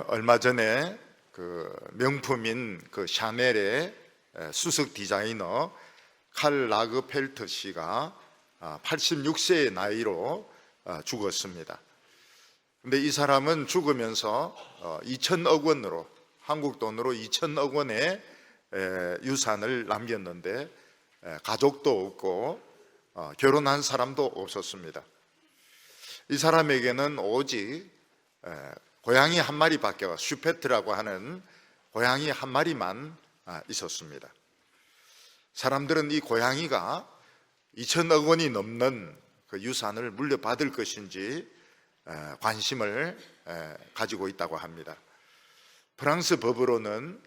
얼마 전에 그 명품인 그 샤넬의 수석 디자이너 칼 라그펠터 씨가 86세의 나이로 죽었습니다. 근데 이 사람은 죽으면서 2천억 원으로, 한국 돈으로 2천억 원의 유산을 남겼는데 가족도 없고 결혼한 사람도 없었습니다. 이 사람에게는 오직 고양이 한 마리밖에, 슈페트라고 하는 고양이 한 마리만 있었습니다. 사람들은 이 고양이가 2천억 원이 넘는 그 유산을 물려받을 것인지 관심을 가지고 있다고 합니다. 프랑스 법으로는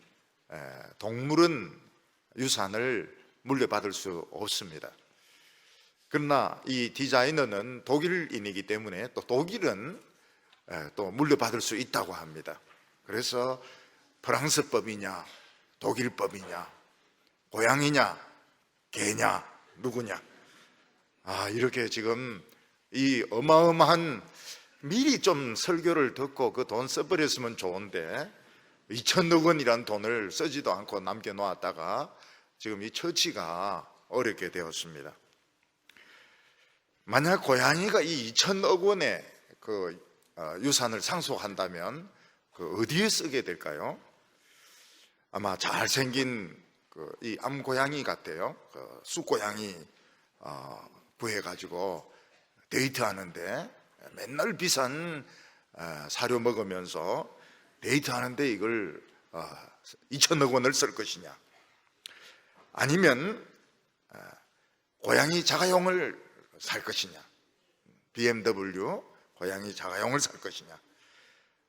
동물은 유산을 물려받을 수 없습니다. 그러나 이 디자이너는 독일인이기 때문에 또 독일은 또 물려받을 수 있다고 합니다. 그래서 프랑스법이냐 독일법이냐 고양이냐 개냐 누구냐, 이렇게 지금 이 어마어마한, 미리 좀 설교를 듣고 그 돈 써버렸으면 좋은데 2천억 원이란 돈을 쓰지도 않고 남겨놓았다가 지금 이 처치가 어렵게 되었습니다. 만약 고양이가 이 2천억 원의 그 유산을 상속한다면 그 어디에 쓰게 될까요? 아마 잘생긴 이 암고양이 같아요. 그 쑥고양이 구해가지고 데이트하는데 맨날 비싼 사료 먹으면서 데이트하는데 이걸 2천억 원을 쓸 것이냐, 아니면 고양이 자가용을 살 것이냐, BMW 고양이 자가용을 살 것이냐,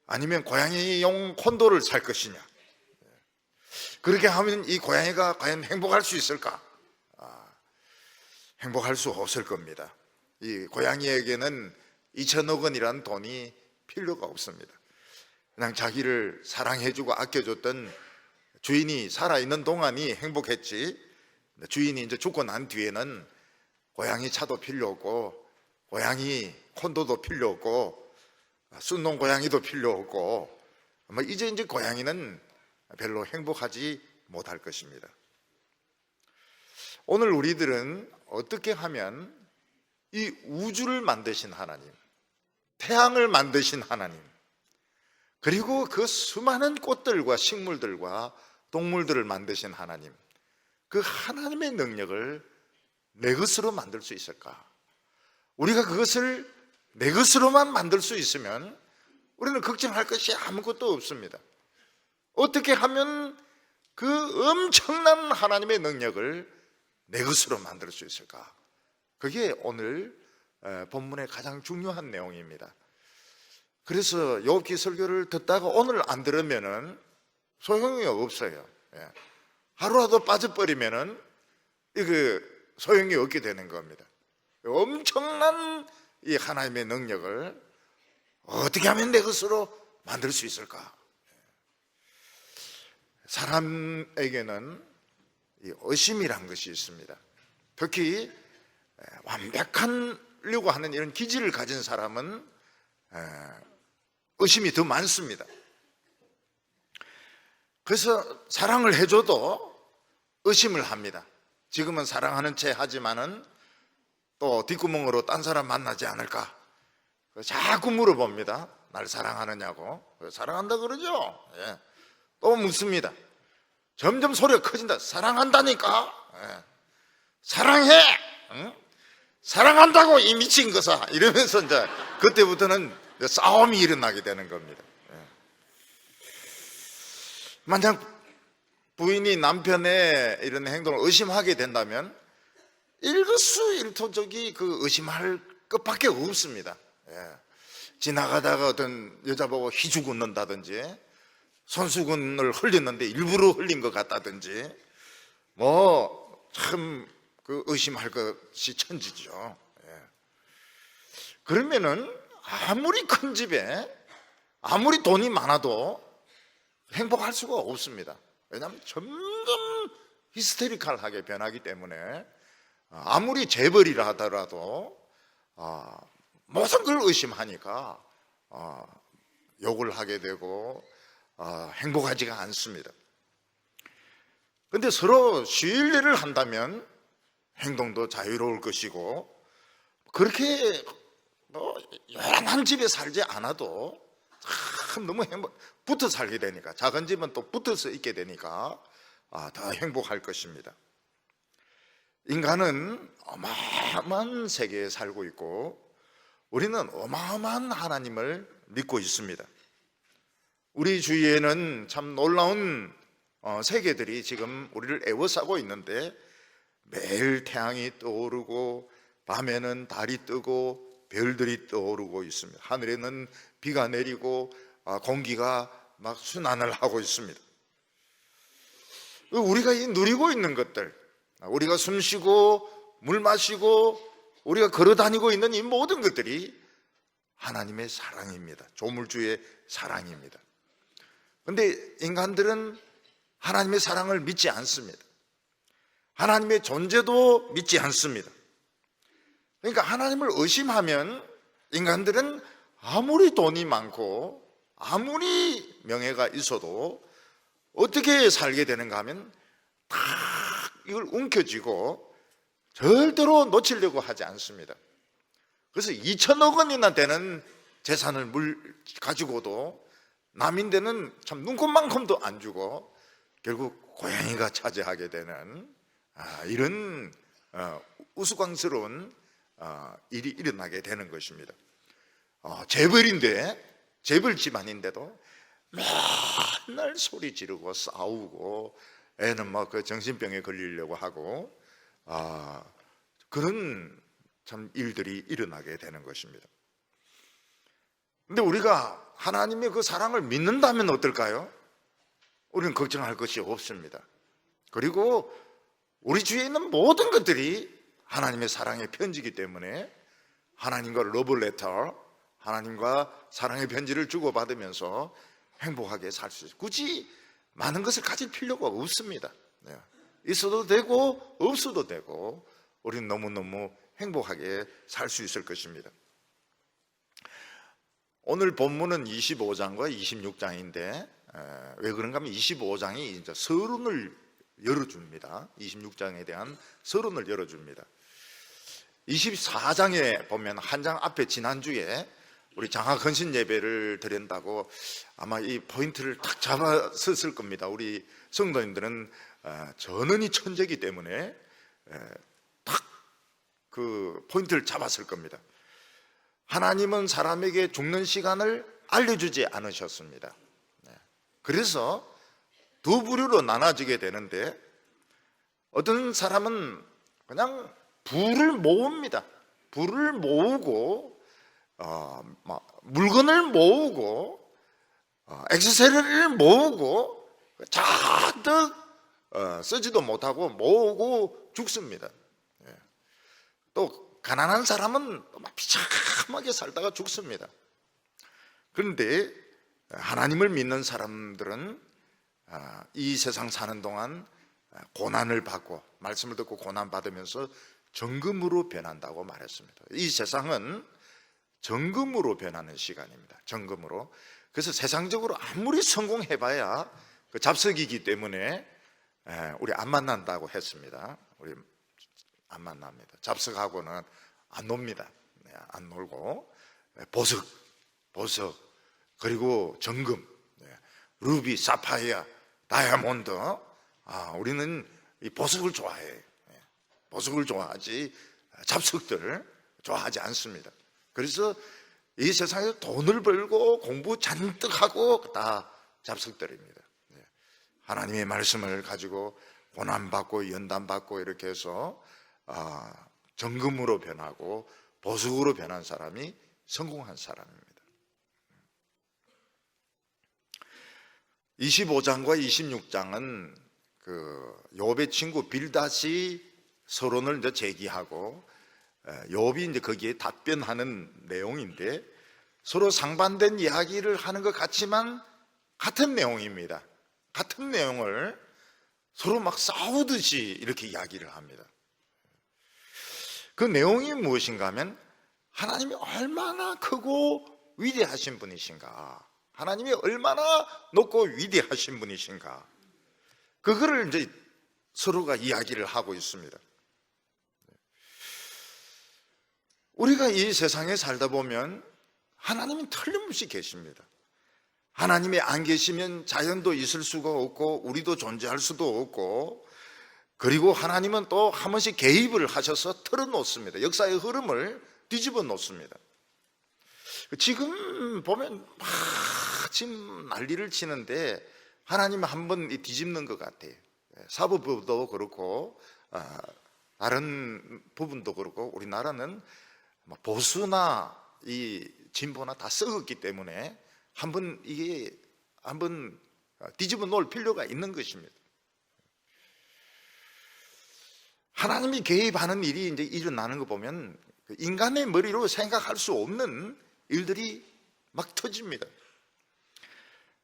아니면 고양이용 콘도를 살 것이냐. 그렇게 하면 이 고양이가 과연 행복할 수 있을까? 행복할 수 없을 겁니다. 이 고양이에게는 2천억 원이라는 돈이 필요가 없습니다. 그냥 자기를 사랑해주고 아껴줬던 주인이 살아있는 동안이 행복했지, 주인이 이제 죽고 난 뒤에는 고양이 차도 필요 없고 고양이 콘도도 필요 없고 순놈 고양이도 필요 없고 이제 고양이는 별로 행복하지 못할 것입니다. 오늘 우리들은 어떻게 하면 이 우주를 만드신 하나님, 태양을 만드신 하나님, 그리고 그 수많은 꽃들과 식물들과 동물들을 만드신 하나님, 그 하나님의 능력을 내 것으로 만들 수 있을까? 우리가 그것을 내 것으로만 만들 수 있으면 우리는 걱정할 것이 아무것도 없습니다. 어떻게 하면 그 엄청난 하나님의 능력을 내 것으로 만들 수 있을까? 그게 오늘 본문의 가장 중요한 내용입니다. 그래서 욥기 설교를 듣다가 오늘 안 들으면은 소용이 없어요. 하루라도 빠져버리면은 이게 소용이 없게 되는 겁니다. 엄청난 이 하나님의 능력을 어떻게 하면 내 것으로 만들 수 있을까? 사람에게는 이 의심이란 것이 있습니다. 특히 완벽하려고 하는 이런 기질을 가진 사람은 의심이 더 많습니다. 그래서 사랑을 해줘도 의심을 합니다. 지금은 사랑하는 체 하지만은 또 뒷구멍으로 딴 사람 만나지 않을까? 자꾸 물어봅니다. 날 사랑하느냐고. 사랑한다 그러죠. 또 묻습니다. 점점 소리가 커진다. 사랑한다니까. 사랑해. 응? 사랑한다고 이 미친 것아. 이러면서 이제 그때부터는 싸움이 일어나게 되는 겁니다. 만약 부인이 남편의 이런 행동을 의심하게 된다면 일거수일투족이 그 의심할 것밖에 없습니다. 지나가다가 어떤 여자 보고 희죽 웃는다든지, 손수건을 흘렸는데 일부러 흘린 것 같다든지, 참 그 의심할 것이 천지죠. 그러면은 아무리 큰 집에 아무리 돈이 많아도 행복할 수가 없습니다. 왜냐하면 점점 히스테리컬하게 변하기 때문에 아무리 재벌이라 하더라도 모든 걸 의심하니까 욕을 하게 되고 행복하지가 않습니다. 그런데 서로 신뢰를 한다면 행동도 자유로울 것이고, 그렇게 요란한 집에 살지 않아도 참 너무 붙어 살게 되니까, 작은 집은 또 붙어서 있게 되니까 더 행복할 것입니다. 인간은 어마어마한 세계에 살고 있고 우리는 어마어마한 하나님을 믿고 있습니다. 우리 주위에는 참 놀라운 세계들이 지금 우리를 애워싸고 있는데, 매일 태양이 떠오르고 밤에는 달이 뜨고 별들이 떠오르고 있습니다. 하늘에는 비가 내리고 공기가 막 순환을 하고 있습니다. 우리가 이 누리고 있는 것들, 우리가 숨 쉬고 물 마시고 우리가 걸어 다니고 있는 이 모든 것들이 하나님의 사랑입니다. 조물주의 사랑입니다. 그런데 인간들은 하나님의 사랑을 믿지 않습니다. 하나님의 존재도 믿지 않습니다. 그러니까 하나님을 의심하면 인간들은 아무리 돈이 많고 아무리 명예가 있어도 어떻게 살게 되는가 하면 다 이걸 움켜쥐고 절대로 놓치려고 하지 않습니다. 그래서 2천억 원이나 되는 재산을 가지고도 남인데는 참 눈곱만큼도 안 주고 결국 고양이가 차지하게 되는 이런 우스꽝스러운 일이 일어나게 되는 것입니다. 재벌 집안인데도 맨날 소리 지르고 싸우고 애는 막 그 정신병에 걸리려고 하고 그런 참 일들이 일어나게 되는 것입니다. 근데 우리가 하나님의 그 사랑을 믿는다면 어떨까요? 우리는 걱정할 것이 없습니다. 그리고 우리 주위에 있는 모든 것들이 하나님의 사랑의 편지이기 때문에 하나님과 러브레터, 하나님과 사랑의 편지를 주고받으면서 행복하게 살 수 있어요. 굳이 많은 것을 가질 필요가 없습니다. 있어도 되고 없어도 되고 우리는 너무너무 행복하게 살 수 있을 것입니다. 오늘 본문은 25장과 26장인데 왜 그런가 하면 25장이 이제 서론을 열어줍니다. 26장에 대한 서론을 열어줍니다. 24장에 보면 한 장 앞에 지난주에 우리 장하컨신 예배를 드린다고 아마 이 포인트를 딱 잡았을 겁니다. 우리 성도님들은 전원이 천재이기 때문에 딱 그 포인트를 잡았을 겁니다. 하나님은 사람에게 죽는 시간을 알려주지 않으셨습니다. 그래서 두 부류로 나눠지게 되는데, 어떤 사람은 그냥 부를 모읍니다. 부를 모으고 물건을 모으고 액세서리를 모으고 잔뜩 쓰지도 못하고 모으고 죽습니다. 또 가난한 사람은 비참하게 살다가 죽습니다. 그런데 하나님을 믿는 사람들은 이 세상 사는 동안 고난을 받고 말씀을 듣고 고난 받으면서 정금으로 변한다고 말했습니다. 이 세상은 정금으로 변하는 시간입니다. 정금으로. 그래서 세상적으로 아무리 성공해봐야 그 잡석이기 때문에 우리 안 만난다고 했습니다. 우리 안 만납니다. 잡석하고는 안 놉니다. 안 놀고 보석 그리고 정금, 루비, 사파이어, 다이아몬드. 우리는 이 보석을 좋아해. 보석을 좋아하지 잡석들 좋아하지 않습니다. 그래서 이 세상에서 돈을 벌고 공부 잔뜩 하고 다 잡석들입니다. 하나님의 말씀을 가지고 고난받고 연단받고 이렇게 해서 정금으로 변하고 보석으로 변한 사람이 성공한 사람입니다. 25장과 26장은 그 욥의 친구 빌닷이 서론을 이제 제기하고 욥이 이제 거기에 답변하는 내용인데, 서로 상반된 이야기를 하는 것 같지만 같은 내용입니다. 같은 내용을 서로 막 싸우듯이 이렇게 이야기를 합니다. 그 내용이 무엇인가 하면 하나님이 얼마나 크고 위대하신 분이신가, 하나님이 얼마나 높고 위대하신 분이신가, 그거를 이제 서로가 이야기를 하고 있습니다. 우리가 이 세상에 살다 보면 하나님은 틀림없이 계십니다. 하나님이 안 계시면 자연도 있을 수가 없고 우리도 존재할 수도 없고, 그리고 하나님은 또 한 번씩 개입을 하셔서 틀어놓습니다. 역사의 흐름을 뒤집어 놓습니다. 지금 보면 막 지금 난리를 치는데 하나님은 한 번 뒤집는 것 같아요. 사법부도 그렇고 다른 부분도 그렇고, 우리나라는 보수나 이 진보나 다 썩었기 때문에 한번 뒤집어 놓을 필요가 있는 것입니다. 하나님이 개입하는 일이 이제 일어나는 거 보면 인간의 머리로 생각할 수 없는 일들이 막 터집니다.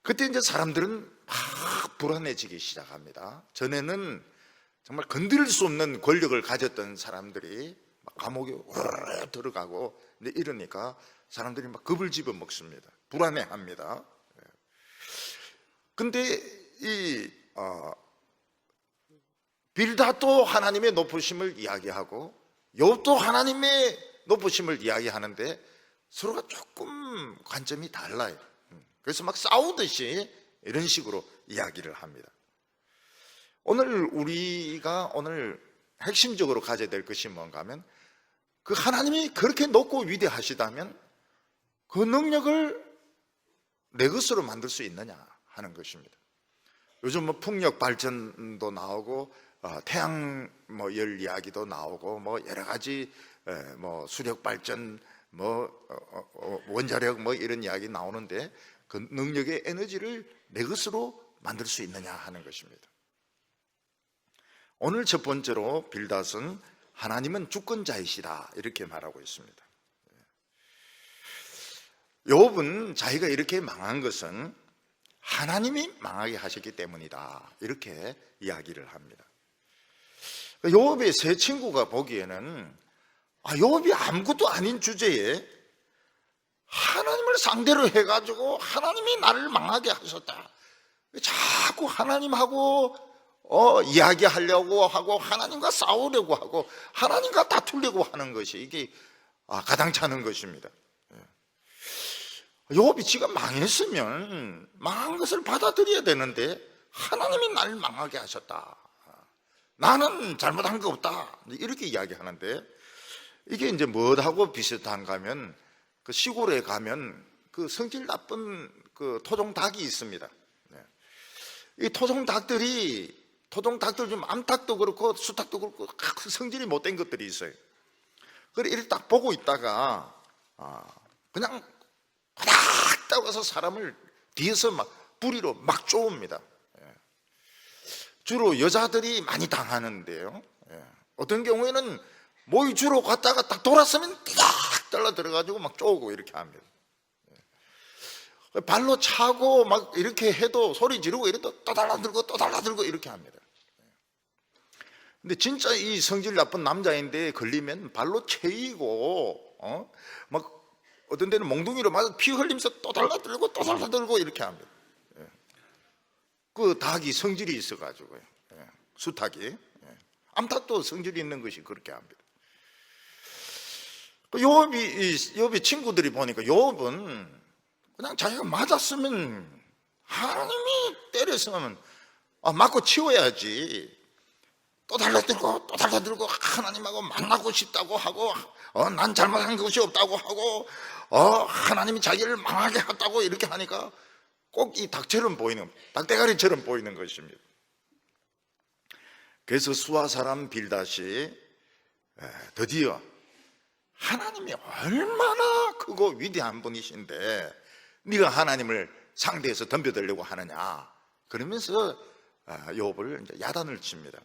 그때 이제 사람들은 막 불안해지기 시작합니다. 전에는 정말 건드릴 수 없는 권력을 가졌던 사람들이 막 감옥에 들어가고 이제 이러니까 사람들이 막 겁을 집어 먹습니다. 불안해합니다. 근데 빌닷도 하나님의 높으심을 이야기하고 욥도 하나님의 높으심을 이야기하는데 서로가 조금 관점이 달라요. 그래서 막 싸우듯이 이런 식으로 이야기를 합니다. 우리가 오늘 핵심적으로 가져야 될 것이 뭔가 하면, 그 하나님이 그렇게 높고 위대하시다면 그 능력을 내 것으로 만들 수 있느냐 하는 것입니다. 요즘 풍력 발전도 나오고 태양 열 이야기도 나오고 여러 가지 수력 발전 원자력 이런 이야기 나오는데, 그 능력의 에너지를 내 것으로 만들 수 있느냐 하는 것입니다. 오늘 첫 번째로 빌닷은 하나님은 주권자이시다 이렇게 말하고 있습니다. 욥은 자기가 이렇게 망한 것은 하나님이 망하게 하셨기 때문이다 이렇게 이야기를 합니다. 욥의 세 친구가 보기에는 욥이 아무것도 아닌 주제에 하나님을 상대로 해가지고 하나님이 나를 망하게 하셨다, 자꾸 하나님하고 이야기하려고 하고 하나님과 싸우려고 하고 하나님과 다투려고 하는 것이 이게 가당찮은 것입니다. 욥이 지가 망했으면 망한 것을 받아들여야 되는데 하나님이 나를 망하게 하셨다, 나는 잘못한 거 없다 이렇게 이야기하는데, 이게 이제 뭐하고 비슷한가 하면 그 시골에 가면 그 성질 나쁜 그 토종닭이 있습니다. 이 토종닭들 중 암탉도 그렇고 수탉도 그렇고 성질이 못된 것들이 있어요. 그래 이렇게 딱 보고 있다가 그냥 딱 따라서 사람을 뒤에서 막 부리로 막 쪼옵니다. 주로 여자들이 많이 당하는데요, 어떤 경우에는 모이 주로 갔다가 딱 돌았으면 딱 달라 들어가지고 막 쪼고 이렇게 합니다. 발로 차고 막 이렇게 해도 소리 지르고 이래도 또 달라들고 또 달라들고 이렇게 합니다. 근데 진짜 이 성질 나쁜 남자인데 걸리면 발로 채이고 막 어떤 데는 몽둥이로 맞아 피 흘리면서 또 달라들고 또 달라들고 이렇게 합니다. 그 닭이 성질이 있어가지고요, 수탉이. 암탉도 성질이 있는 것이 그렇게 합니다. 욥이 친구들이 보니까 욥은 그냥 자기가 맞았으면 하나님이 때렸으면 맞고 치워야지, 또 달라들고 또 달라들고 하나님하고 만나고 싶다고 하고 난 잘못한 것이 없다고 하고 하나님이 자기를 망하게 했다고 이렇게 하니까 꼭 이 닭처럼 보이는, 닭대가리처럼 보이는 것입니다. 그래서 수아 사람 빌닷이 드디어 하나님이 얼마나 크고 위대한 분이신데 네가 하나님을 상대해서 덤벼들려고 하느냐 그러면서 욥을 이제 야단을 칩니다.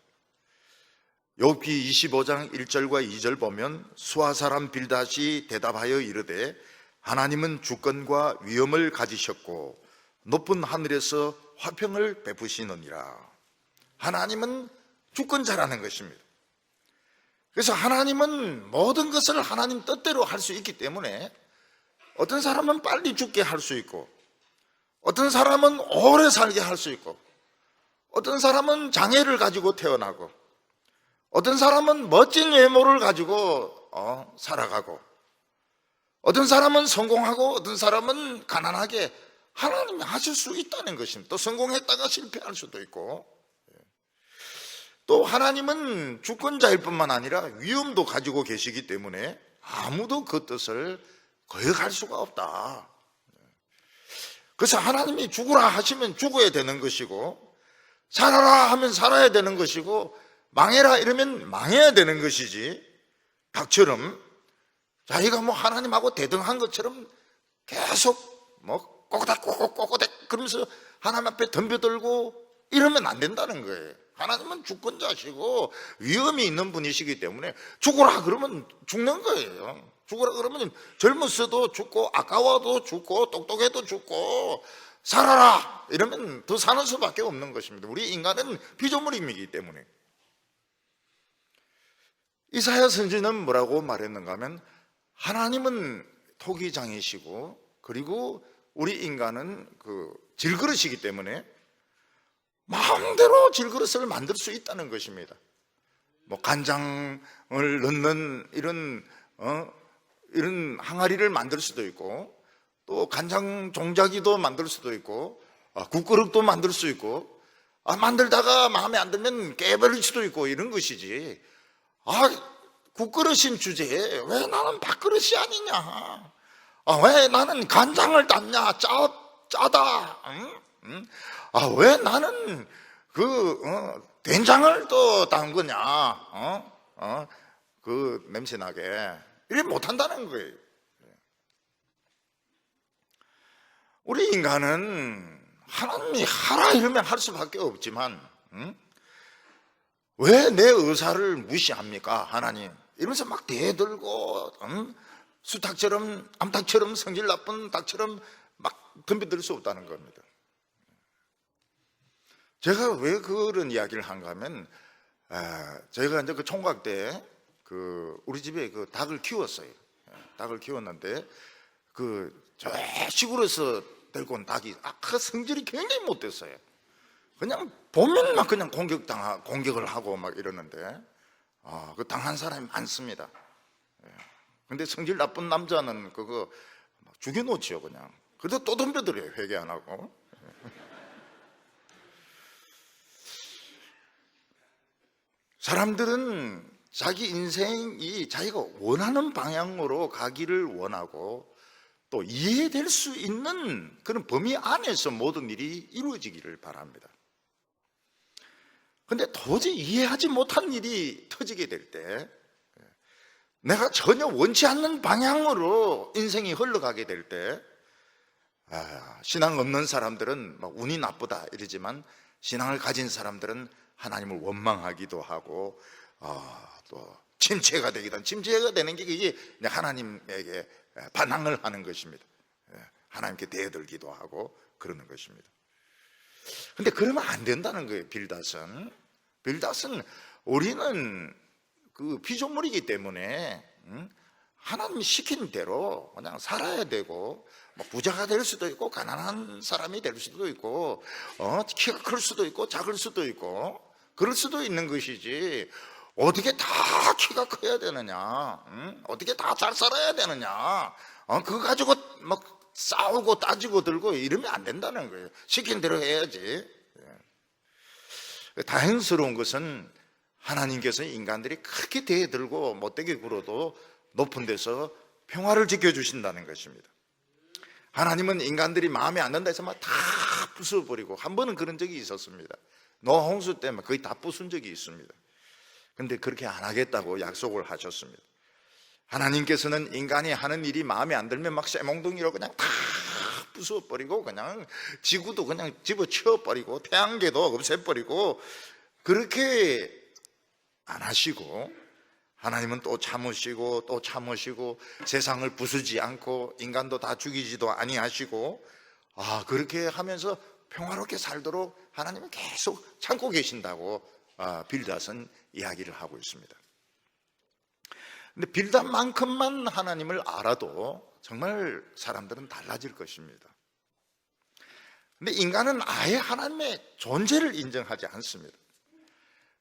욥기 25장 1절과 2절 보면 수아 사람 빌닷이 대답하여 이르되 하나님은 주권과 위엄을 가지셨고 높은 하늘에서 화평을 베푸시느니라. 하나님은 주권자라는 것입니다. 그래서 하나님은 모든 것을 하나님 뜻대로 할 수 있기 때문에 어떤 사람은 빨리 죽게 할 수 있고 어떤 사람은 오래 살게 할 수 있고, 어떤 사람은 장애를 가지고 태어나고, 어떤 사람은 멋진 외모를 가지고 살아가고, 어떤 사람은 성공하고 어떤 사람은 가난하게 하나님이 하실 수 있다는 것입니다. 또 성공했다가 실패할 수도 있고, 또 하나님은 주권자일 뿐만 아니라 위엄도 가지고 계시기 때문에 아무도 그 뜻을 거역할 수가 없다. 그래서 하나님이 죽으라 하시면 죽어야 되는 것이고, 살아라 하면 살아야 되는 것이고, 망해라 이러면 망해야 되는 것이지, 닭처럼 자기가 뭐 하나님하고 대등한 것처럼 계속 뭐 꼬꼬닥 그러면서 하나님 앞에 덤벼들고 이러면 안 된다는 거예요. 하나님은 주권자시고 위엄이 있는 분이시기 때문에 죽으라 그러면 죽는 거예요. 죽으라 그러면 젊었어도 죽고, 아까워도 죽고, 똑똑해도 죽고, 살아라 이러면 더 사는 수밖에 없는 것입니다. 우리 인간은 피조물이기 때문에. 이사야 선지는 뭐라고 말했는가 하면, 하나님은 토기장이시고, 그리고 우리 인간은 그 질그릇이기 때문에 마음대로 질그릇을 만들 수 있다는 것입니다. 뭐 간장을 넣는 이런 항아리를 만들 수도 있고, 또 간장 종자기도 만들 수도 있고, 국그릇도 만들 수 있고, 만들다가 마음에 안 들면 깨버릴 수도 있고, 이런 것이지. 국그릇인 주제에 왜 나는 밥그릇이 아니냐, 왜 나는 간장을 땄냐, 짜다, 응? 왜 나는 된장을 또 딴 거냐, 그 냄새나게 이래 못한다는 거예요. 우리 인간은 하나님이 하라 이러면 할 수밖에 없지만, 왜 내 의사를 무시합니까 하나님, 이러면서 막 대들고, 수탉처럼, 암탉처럼, 성질 나쁜 닭처럼 막 덤벼들 수 없다는 겁니다. 제가 왜 그런 이야기를 한가 하면, 저희가 이제 그 총각 때 우리 집에 그 닭을 키웠어요. 닭을 키웠는데 저 시골에서 데리고 온 닭이 그 성질이 굉장히 못됐어요. 그냥 보면 막 그냥 공격을 하고 막 이러는데, 그 당한 사람이 많습니다. 근데 성질 나쁜 남자는 그거 막 죽여놓지요, 그냥. 그래도 또 덤벼들어요, 회개 안 하고. 사람들은 자기 인생이 자기가 원하는 방향으로 가기를 원하고, 또 이해될 수 있는 그런 범위 안에서 모든 일이 이루어지기를 바랍니다. 근데 도저히 이해하지 못한 일이 터지게 될 때, 내가 전혀 원치 않는 방향으로 인생이 흘러가게 될 때, 신앙 없는 사람들은 막 운이 나쁘다 이러지만, 신앙을 가진 사람들은 하나님을 원망하기도 하고, 또 침체가 되는 게 이게 하나님에게 반항을 하는 것입니다. 하나님께 대들기도 하고 그러는 것입니다. 근데 그러면 안 된다는 거예요. 빌닷은 우리는 그 피조물이기 때문에 하나님이 시킨 대로 그냥 살아야 되고, 뭐 부자가 될 수도 있고 가난한 사람이 될 수도 있고, 키가 클 수도 있고 작을 수도 있고 그럴 수도 있는 것이지, 어떻게 다 키가 커야 되느냐, 어떻게 다 잘 살아야 되느냐, 그거 가지고 막 싸우고 따지고 들고 이러면 안 된다는 거예요. 시킨 대로 해야지. 다행스러운 것은 하나님께서 인간들이 그렇게 대들고 못되게 굴어도 높은 데서 평화를 지켜주신다는 것입니다. 하나님은 인간들이 마음에 안 든다 해서 막 다 부숴버리고, 한 번은 그런 적이 있었습니다. 노아 홍수 때문에 거의 다 부순 적이 있습니다. 근데 그렇게 안 하겠다고 약속을 하셨습니다. 하나님께서는 인간이 하는 일이 마음에 안 들면 막 쇠몽둥이로 그냥 다 부숴버리고, 그냥 지구도 그냥 집어치워버리고, 태양계도 없애버리고, 그렇게 안 하시고, 하나님은 또 참으시고 또 참으시고, 세상을 부수지 않고 인간도 다 죽이지도 아니하시고, 그렇게 하면서 평화롭게 살도록 하나님은 계속 참고 계신다고 빌닷은 이야기를 하고 있습니다. 근데 빌닷만큼만 하나님을 알아도 정말 사람들은 달라질 것입니다. 근데 인간은 아예 하나님의 존재를 인정하지 않습니다.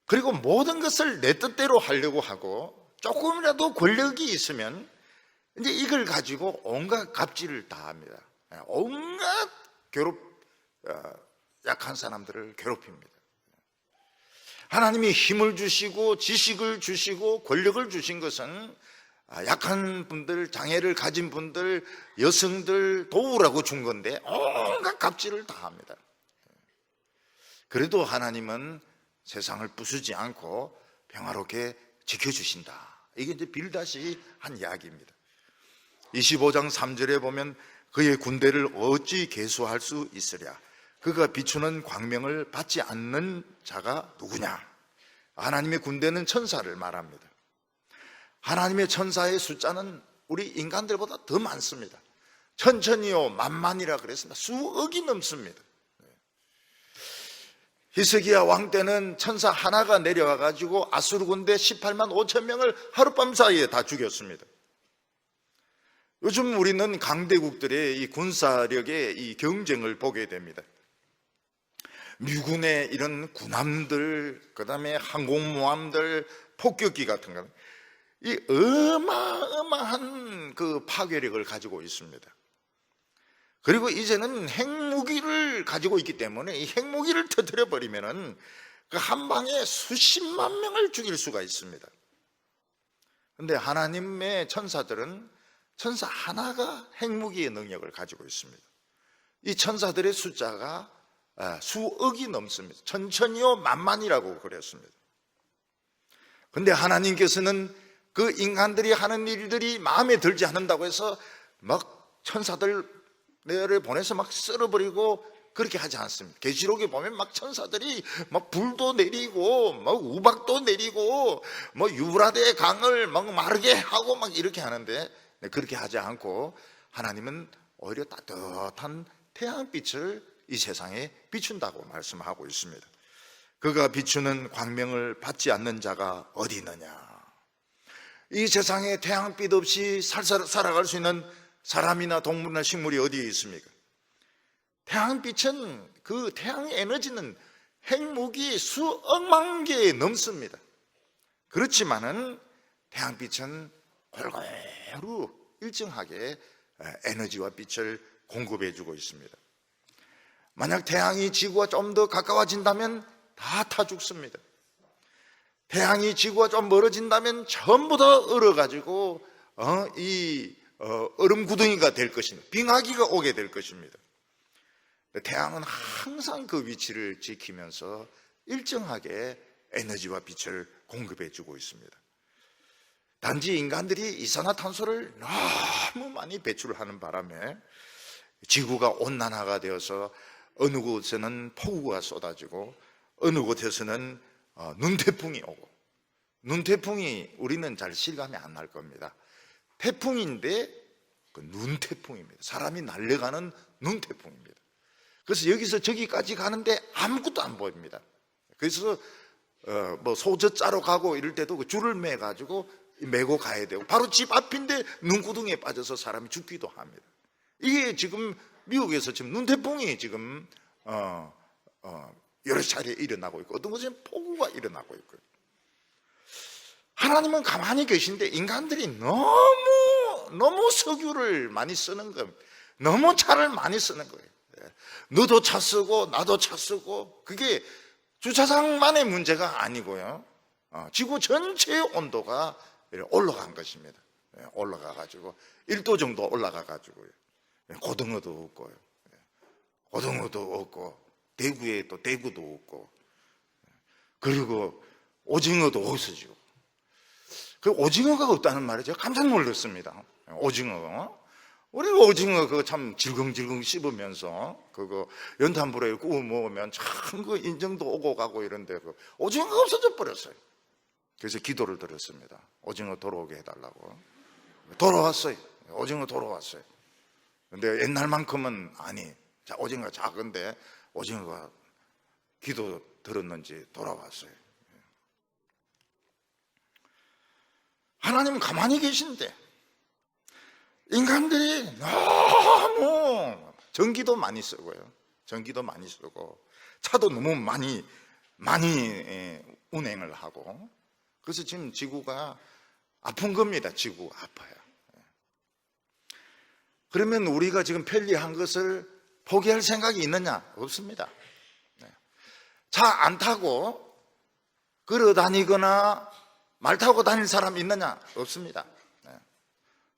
그리고 모든 것을 내 뜻대로 하려고 하고 조금이라도 권력이 있으면 이제 이걸 가지고 온갖 갑질을 다 합니다. 온갖 약한 사람들을 괴롭힙니다. 하나님이 힘을 주시고 지식을 주시고 권력을 주신 것은 약한 분들, 장애를 가진 분들, 여성들 도우라고 준 건데 온갖 갑질을 다 합니다. 그래도 하나님은 세상을 부수지 않고 평화롭게 지켜주신다. 이게 이제 빌다시 한 이야기입니다. 25장 3절에 보면 그의 군대를 어찌 계수할 수 있으랴. 그가 비추는 광명을 받지 않는 자가 누구냐. 하나님의 군대는 천사를 말합니다. 하나님의 천사의 숫자는 우리 인간들보다 더 많습니다. 천천히요 만만이라 그랬습니다. 수억이 넘습니다. 히스기야 왕 때는 천사 하나가 내려와 가지고 아수르 군대 18만 5천 명을 하룻밤 사이에 다 죽였습니다. 요즘 우리는 강대국들의 이 군사력의 이 경쟁을 보게 됩니다. 미군의 이런 군함들, 그 다음에 항공모함들, 폭격기 같은 거, 이 어마어마한 그 파괴력을 가지고 있습니다. 그리고 이제는 핵무기를 가지고 있기 때문에 이 핵무기를 터뜨려 버리면은 그 한 방에 수십만 명을 죽일 수가 있습니다. 그런데 하나님의 천사들은 천사 하나가 핵무기의 능력을 가지고 있습니다. 이 천사들의 숫자가 수억이 넘습니다. 천천히요 만만이라고 그랬습니다. 그런데 하나님께서는 그 인간들이 하는 일들이 마음에 들지 않는다고 해서 막 천사들을 보내서 막 썰어버리고 그렇게 하지 않습니다. 계시록에 보면 막 천사들이 막 불도 내리고 막 우박도 내리고 뭐 유브라데 강을 막 마르게 하고 막 이렇게 하는데 그렇게 하지 않고 하나님은 오히려 따뜻한 태양빛을 이 세상에 비춘다고 말씀하고 있습니다. 그가 비추는 광명을 받지 않는 자가 어디 있느냐. 이 세상에 태양빛 없이 살아갈 수 있는 사람이나 동물이나 식물이 어디에 있습니까? 태양빛은 그 태양 에너지는 핵무기 수억만 개에 넘습니다. 그렇지만은 태양빛은 골고루 일정하게 에너지와 빛을 공급해주고 있습니다. 만약 태양이 지구와 좀 더 가까워진다면 다 타 죽습니다. 태양이 지구와 좀 멀어진다면 전부 다 얼어가지고 얼음 구덩이가 될 것입니다. 빙하기가 오게 될 것입니다. 태양은 항상 그 위치를 지키면서 일정하게 에너지와 빛을 공급해주고 있습니다. 단지 인간들이 이산화탄소를 너무 많이 배출하는 바람에 지구가 온난화가 되어서 어느 곳에는 폭우가 쏟아지고 어느 곳에서는 눈태풍이 오고, 눈태풍이 우리는 잘 실감이 안 날 겁니다. 태풍인데 그 눈태풍입니다. 사람이 날려가는 눈태풍입니다. 그래서 여기서 저기까지 가는데 아무것도 안 보입니다. 그래서 뭐 소젖 짜러 가고 이럴 때도 그 줄을 매 가지고 메고 가야 되고, 바로 집 앞인데 눈구덩이에 빠져서 사람이 죽기도 합니다. 이게 지금 미국에서 지금 눈태풍이 지금 여러 차례 일어나고 있고, 어떤 곳에는 폭우가 일어나고 있고요. 하나님은 가만히 계신데 인간들이 너무 석유를 많이 쓰는 겁니다. 너무 차를 많이 쓰는 거예요. 너도 차 쓰고 나도 차 쓰고, 그게 주차장만의 문제가 아니고요, 지구 전체의 온도가 올라간 것입니다. 올라가 가지고 1도 정도 올라가 가지고요, 고등어도 없고요, 고등어도 없고, 대구에 또 대구도 없고, 그리고 오징어도 없어지고. 그 오징어가 없다는 말에 제가 깜짝 놀랐습니다. 오징어, 우리 오징어 그거 참 질겅질겅 씹으면서 그거 연탄불에 구워 먹으면 참 그 인정도 오고 가고 이런데 그 오징어가 없어져 버렸어요. 그래서 기도를 드렸습니다. 오징어 돌아오게 해달라고. 돌아왔어요. 오징어 돌아왔어요. 근데 옛날만큼은 아니, 오징어가 작은데 오징어가 기도 들었는지 돌아왔어요. 하나님은 가만히 계신데 인간들이 너무 전기도 많이 쓰고요, 전기도 많이 쓰고 차도 너무 많이 운행을 하고, 그래서 지금 지구가 아픈 겁니다. 지구가 아파요. 그러면 우리가 지금 편리한 것을 포기할 생각이 있느냐? 없습니다. 차 안 타고 걸어 다니거나 말 타고 다닐 사람 있느냐? 없습니다.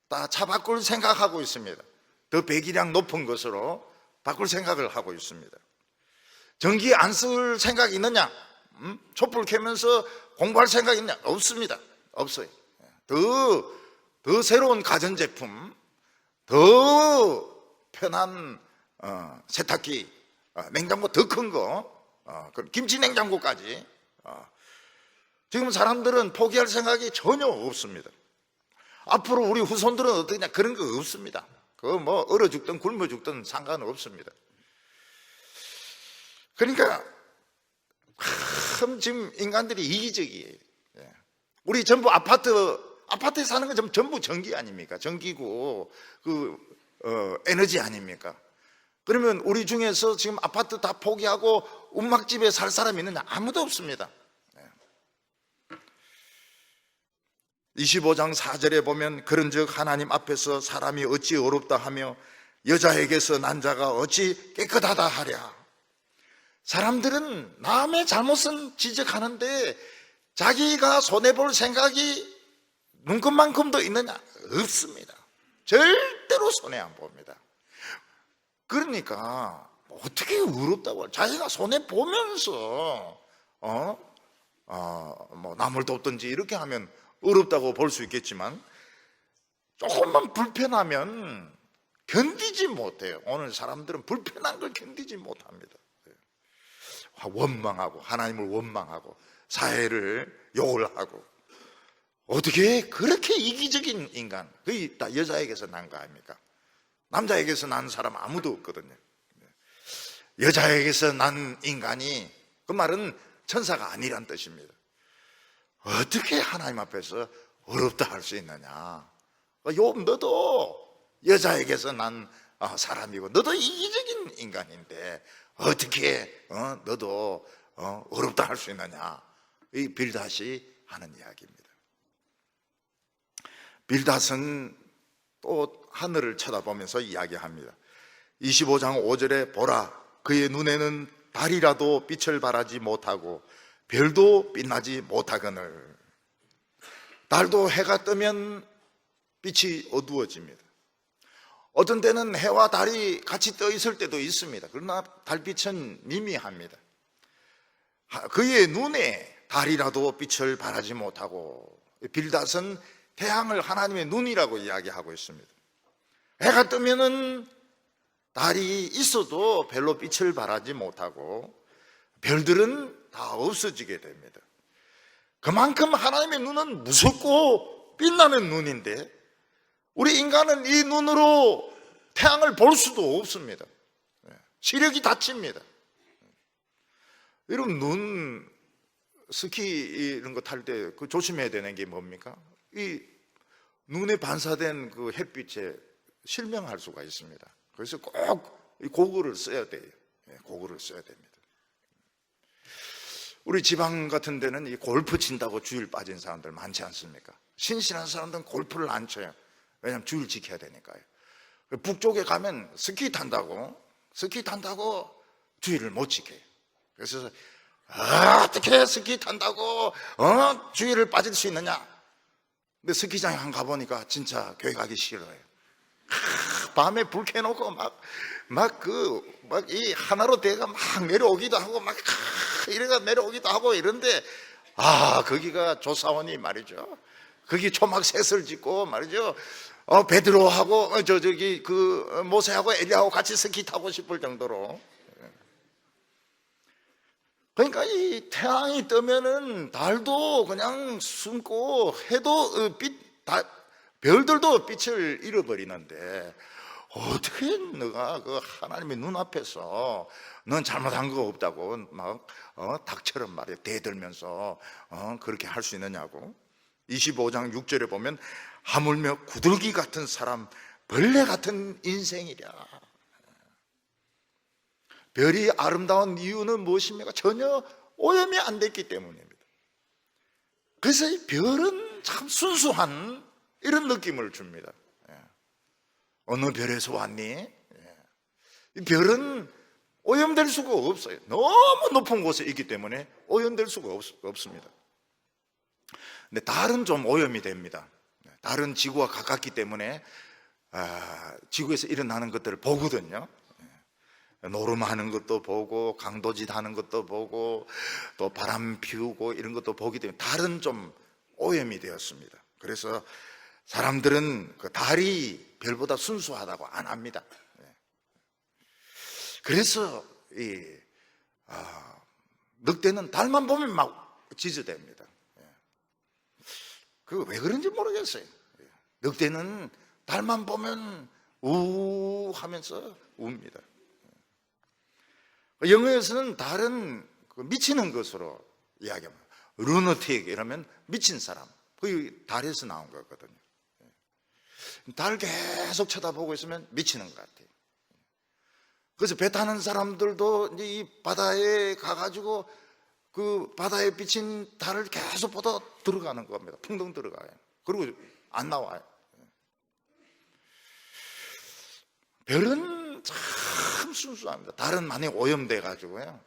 다 차 바꿀 생각하고 있습니다. 더 배기량 높은 것으로 바꿀 생각을 하고 있습니다. 전기 안 쓸 생각이 있느냐? 촛불 켜면서 공부할 생각이 있느냐? 없습니다. 없어요. 더 새로운 가전제품, 더 편한 세탁기, 냉장고 더 큰 거, 김치 냉장고까지. 지금 사람들은 포기할 생각이 전혀 없습니다. 앞으로 우리 후손들은 어떠냐? 그런 거 없습니다. 그거 뭐 얼어 죽든 굶어 죽든 상관없습니다. 그러니까 참 지금 인간들이 이기적이에요. 우리 전부 아파트에 사는 건 전부 전기 아닙니까? 전기고 에너지 아닙니까? 그러면 우리 중에서 지금 아파트 다 포기하고 움막집에 살 사람이 있느냐? 아무도 없습니다. 25장 4절에 보면 그런즉 하나님 앞에서 사람이 어찌 어렵다 하며 여자에게서 난 자가 어찌 깨끗하다 하랴. 사람들은 남의 잘못은 지적하는데 자기가 손해볼 생각이 눈금만큼도 있느냐? 없습니다. 절대로 손해 안 봅니다. 그러니까 어떻게 의롭다고, 자기가 손해보면서 뭐 남을 돕든지 이렇게 하면 어렵다고 볼 수 있겠지만, 조금만 불편하면 견디지 못해요. 오늘 사람들은 불편한 걸 견디지 못합니다. 원망하고, 하나님을 원망하고, 사회를 욕을 하고, 어떻게 그렇게 이기적인 인간, 그게 다 여자에게서 난 거 아닙니까? 남자에게서 난 사람 아무도 없거든요. 여자에게서 난 인간이, 그 말은 천사가 아니란 뜻입니다. 어떻게 하나님 앞에서 어렵다 할 수 있느냐? 욥, 너도 여자에게서 난 사람이고 너도 이기적인 인간인데 어떻게 너도 어렵다 할 수 있느냐? 이 빌닷이 하는 이야기입니다. 빌닷은 또 하늘을 쳐다보면서 이야기합니다. 25장 5절에 보라, 그의 눈에는 달이라도 빛을 발하지 못하고 별도 빛나지 못하거늘. 달도 해가 뜨면 빛이 어두워집니다. 어떤 때는 해와 달이 같이 떠 있을 때도 있습니다. 그러나 달빛은 미미합니다. 그의 눈에 달이라도 빛을 발하지 못하고, 빌닷은 태양을 하나님의 눈이라고 이야기하고 있습니다. 해가 뜨면은 달이 있어도 별로 빛을 발하지 못하고 별들은 다 없어지게 됩니다. 그만큼 하나님의 눈은 무섭고 빛나는 눈인데 우리 인간은 이 눈으로 태양을 볼 수도 없습니다. 시력이 닫힙니다. 여러분, 눈 스키 이런 거 탈 때 그 조심해야 되는 게 뭡니까? 이 눈에 반사된 그 햇빛에 실명할 수가 있습니다. 그래서 꼭 이 고글을 써야 돼요. 고글을 써야 됩니다. 우리 지방 같은 데는 이 골프 친다고 주일 빠진 사람들 많지 않습니까? 신실한 사람들은 골프를 안 쳐요. 왜냐하면 주일 지켜야 되니까요. 북쪽에 가면 스키 탄다고 주일을 못 지켜요. 그래서 어떻게 스키 탄다고 주일을 빠질 수 있느냐? 근데 스키장에 한 가보니까 진짜 교회 가기 싫어요. 밤에 불 켜놓고 이 하나로 대가 막 내려오기도 하고 이래가 내려오기도 하고 이런데, 거기가 조사원이 말이죠. 거기 초막 셋을 짓고 말이죠. 베드로하고 모세하고 엘리야하고 같이 스키 타고 싶을 정도로. 그러니까 이 태양이 뜨면은 달도 그냥 숨고 해도 별들도 빛을 잃어버리는데 어떻게 너가 그 하나님의 눈앞에서 넌 잘못한 거 없다고 닭처럼 말이야 대들면서 그렇게 할 수 있느냐고. 25장 6절에 보면 하물며 구들기 같은 사람, 벌레 같은 인생이랴. 별이 아름다운 이유는 무엇입니까? 전혀 오염이 안 됐기 때문입니다. 그래서 이 별은 참 순수한 이런 느낌을 줍니다. 어느 별에서 왔니? 이 별은 오염될 수가 없어요. 너무 높은 곳에 있기 때문에 오염될 수가 없습니다. 근데 달은 좀 오염이 됩니다. 달은 지구와 가깝기 때문에 지구에서 일어나는 것들을 보거든요. 노름하는 것도 보고 강도짓 하는 것도 보고 또 바람 피우고 이런 것도 보기 때문에 달은 좀 오염이 되었습니다. 그래서 사람들은 그 달이 별보다 순수하다고 안 합니다. 그래서 늑대는 달만 보면 막 지저댑니다. 그 왜 그런지 모르겠어요. 늑대는 달만 보면 우 하면서 웁니다. 영어에서는 달은 미치는 것으로 이야기합니다. 루너틱 이러면 미친 사람. 그게 달에서 나온 거거든요. 달 계속 쳐다보고 있으면 미치는 것 같아요. 그래서 배 타는 사람들도 이제 이 바다에 가가지고 그 바다에 비친 달을 계속 보다 들어가는 겁니다. 풍덩 들어가요. 그리고 안 나와요. 별은 참 순수합니다. 달은 많이 오염돼 가지고요.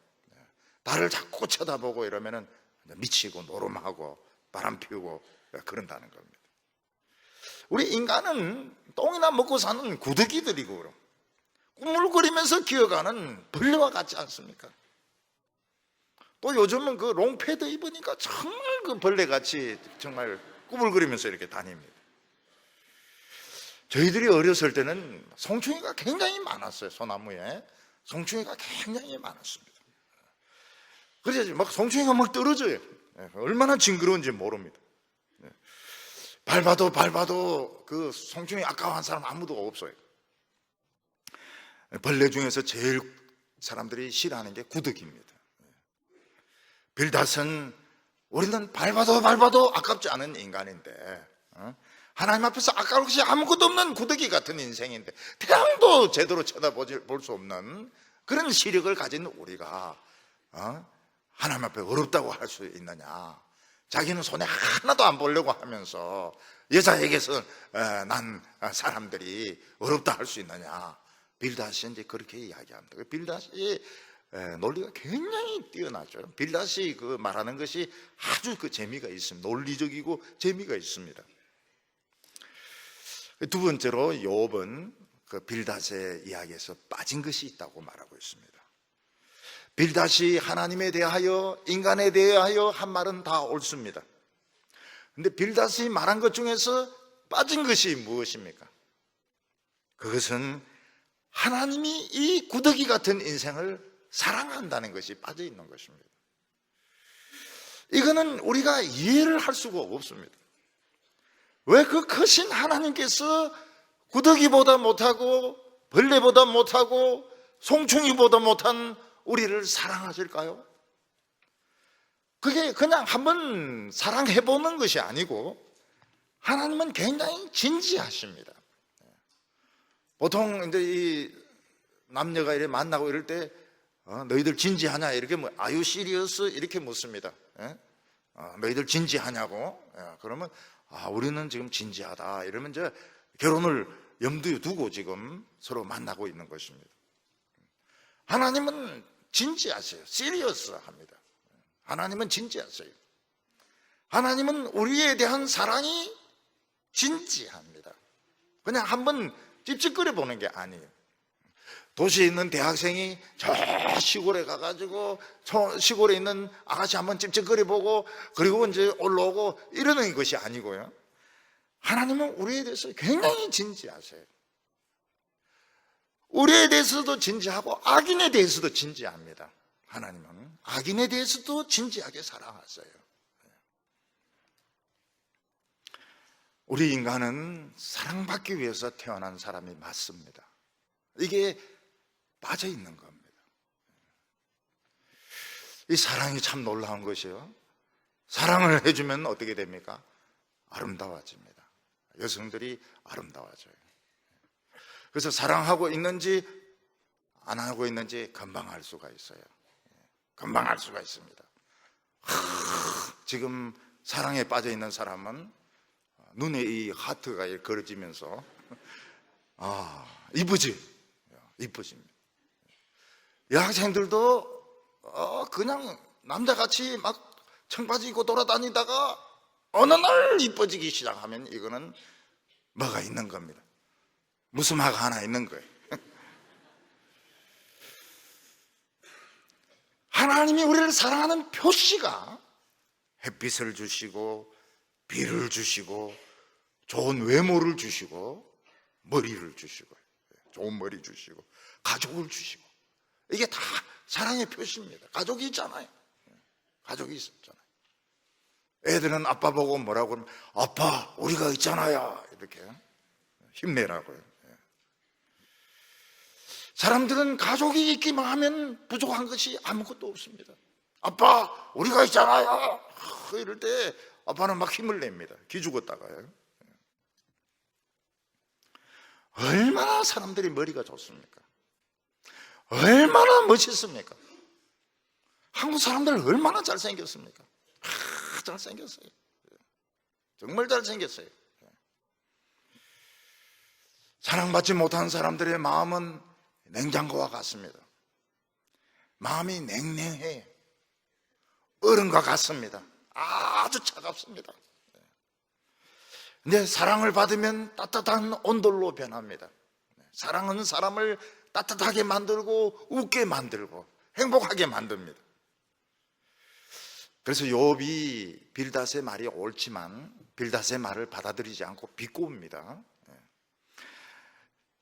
달을 자꾸 쳐다보고 이러면은 미치고 노름하고 바람 피우고 그런다는 겁니다. 우리 인간은 똥이나 먹고 사는 구더기들이고 꾸물거리면서 기어가는 벌레와 같지 않습니까? 또 요즘은 그 롱패드 입으니까 정말 그 벌레같이 정말 꾸물거리면서 이렇게 다닙니다. 저희들이 어렸을 때는 송충이가 굉장히 많았어요. 소나무에 송충이가 굉장히 많았습니다. 그래서 막 송충이가 막 떨어져요. 얼마나 징그러운지 모릅니다. 밟아도 그 송충이 아까워한 사람 아무도 없어요. 벌레 중에서 제일 사람들이 싫어하는 게 구더기입니다. 빌닷은 우리는 밟아도 아깝지 않은 인간인데 하나님 앞에서 아까울 것이 아무것도 없는 구더기 같은 인생인데 태양도 제대로 쳐다볼 수 없는 그런 시력을 가진 우리가 하나님 앞에 어렵다고 할 수 있느냐? 자기는 손에 하나도 안 보려고 하면서 여자에게서 난 사람들이 어렵다 할 수 있느냐? 빌닷이 이제 그렇게 이야기합니다. 빌닷이 논리가 굉장히 뛰어나죠. 빌닷이 그 말하는 것이 아주 그 재미가 있습니다. 논리적이고 재미가 있습니다. 두 번째로 욥은 그 빌닷의 이야기에서 빠진 것이 있다고 말하고 있습니다. 빌닷이 하나님에 대하여 인간에 대하여 한 말은 다 옳습니다. 그런데 빌닷이 말한 것 중에서 빠진 것이 무엇입니까? 그것은 하나님이 이 구더기 같은 인생을 사랑한다는 것이 빠져 있는 것입니다. 이거는 우리가 이해를 할 수가 없습니다. 왜 그 크신 하나님께서 구더기보다 못하고 벌레보다 못하고 송충이보다 못한 우리를 사랑하실까요? 그게 그냥 한번 사랑해보는 것이 아니고 하나님은 굉장히 진지하십니다. 보통 이제 이 남녀가 이렇게 만나고 이럴 때 너희들 진지하냐 이렇게 Are you serious? 이렇게 묻습니다. 너희들 진지하냐고. 그러면 우리는 지금 진지하다 이러면 이제 결혼을 염두에 두고 지금 서로 만나고 있는 것입니다. 하나님은 진지하세요. 시리어스 합니다. 하나님은 진지하세요. 하나님은 우리에 대한 사랑이 진지합니다. 그냥 한번 찝찝거려 보는 게 아니에요. 도시에 있는 대학생이 저 시골에 가가지고 시골에 있는 아가씨 한번 찝찝거려 보고 그리고 이제 올라오고 이러는 것이 아니고요. 하나님은 우리에 대해서 굉장히 진지하세요. 우리에 대해서도 진지하고 악인에 대해서도 진지합니다. 하나님은 악인에 대해서도 진지하게 사랑하세요. 우리 인간은 사랑받기 위해서 태어난 사람이 맞습니다. 이게 빠져 있는 겁니다. 이 사랑이 참 놀라운 것이요. 사랑을 해주면 어떻게 됩니까? 아름다워집니다. 여성들이 아름다워져요. 그래서 사랑하고 있는지 안 하고 있는지 금방 알 수가 있어요. 금방 알 수가 있습니다. 지금 사랑에 빠져 있는 사람은 눈에 이 하트가 그려지면서 이쁘집니다. 여학생들도 그냥 남자같이 막 청바지 입고 돌아다니다가 어느 날 이뻐지기 시작하면 이거는 뭐가 있는 겁니다. 무슨 마가 하나 있는 거예요. 하나님이 우리를 사랑하는 표시가 햇빛을 주시고 비를 주시고 좋은 외모를 주시고 머리를 주시고 좋은 머리 주시고 가족을 주시고 이게 다 사랑의 표시입니다. 가족이 있잖아요. 가족이 있었잖아요. 애들은 아빠 보고 뭐라고 하면 아빠 우리가 있잖아요 이렇게 힘내라고요. 사람들은 가족이 있기만 하면 부족한 것이 아무것도 없습니다. 아빠 우리가 있잖아요 이럴 때 아빠는 막 힘을 냅니다. 기죽었다가요. 얼마나 사람들이 머리가 좋습니까? 얼마나 멋있습니까? 한국 사람들 얼마나 잘생겼습니까? 잘생겼어요. 정말 잘생겼어요. 사랑받지 못한 사람들의 마음은 냉장고와 같습니다. 마음이 냉랭해요. 얼음과 같습니다. 아주 차갑습니다. 근데 사랑을 받으면 따뜻한 온돌로 변합니다. 사랑은 사람을 따뜻하게 만들고 웃게 만들고 행복하게 만듭니다. 그래서 욥이 빌닷의 말이 옳지만 빌닷의 말을 받아들이지 않고 비꼬입니다.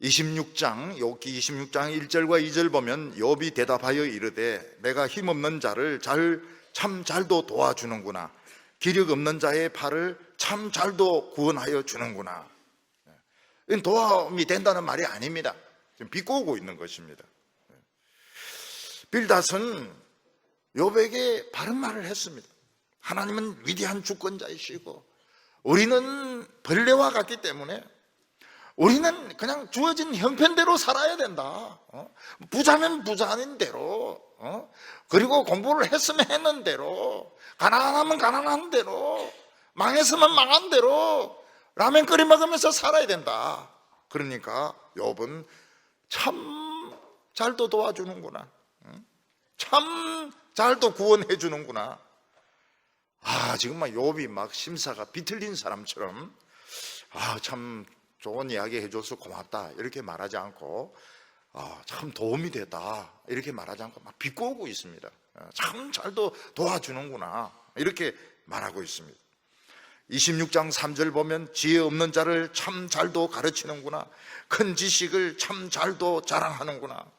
26장 욥기 26장 1절과 2절 보면 욥이 대답하여 이르되 내가 힘없는 자를 참 잘도 도와주는구나. 기력 없는 자의 팔을 참 잘도 구원하여 주는구나. 도움이 된다는 말이 아닙니다. 지금 비꼬고 있는 것입니다. 빌닷은 욥에게 바른 말을 했습니다. 하나님은 위대한 주권자이시고 우리는 벌레와 같기 때문에 우리는 그냥 주어진 형편대로 살아야 된다. 부자면 부자인 대로, 그리고 공부를 했으면 했는 대로, 가난하면 가난한 대로, 망했으면 망한 대로 라면 끓여 먹으면서 살아야 된다. 그러니까 욥은 참 잘도 도와주는구나. 참 잘도 구원해 주는구나. 지금 막 욥이 막 심사가 비틀린 사람처럼 참 좋은 이야기 해줘서 고맙다 이렇게 말하지 않고 참 도움이 됐다 이렇게 말하지 않고 막 비꼬고 있습니다. 참 잘도 도와주는구나 이렇게 말하고 있습니다. 26장 3절 보면 지혜 없는 자를 참 잘도 가르치는구나. 큰 지식을 참 잘도 자랑하는구나.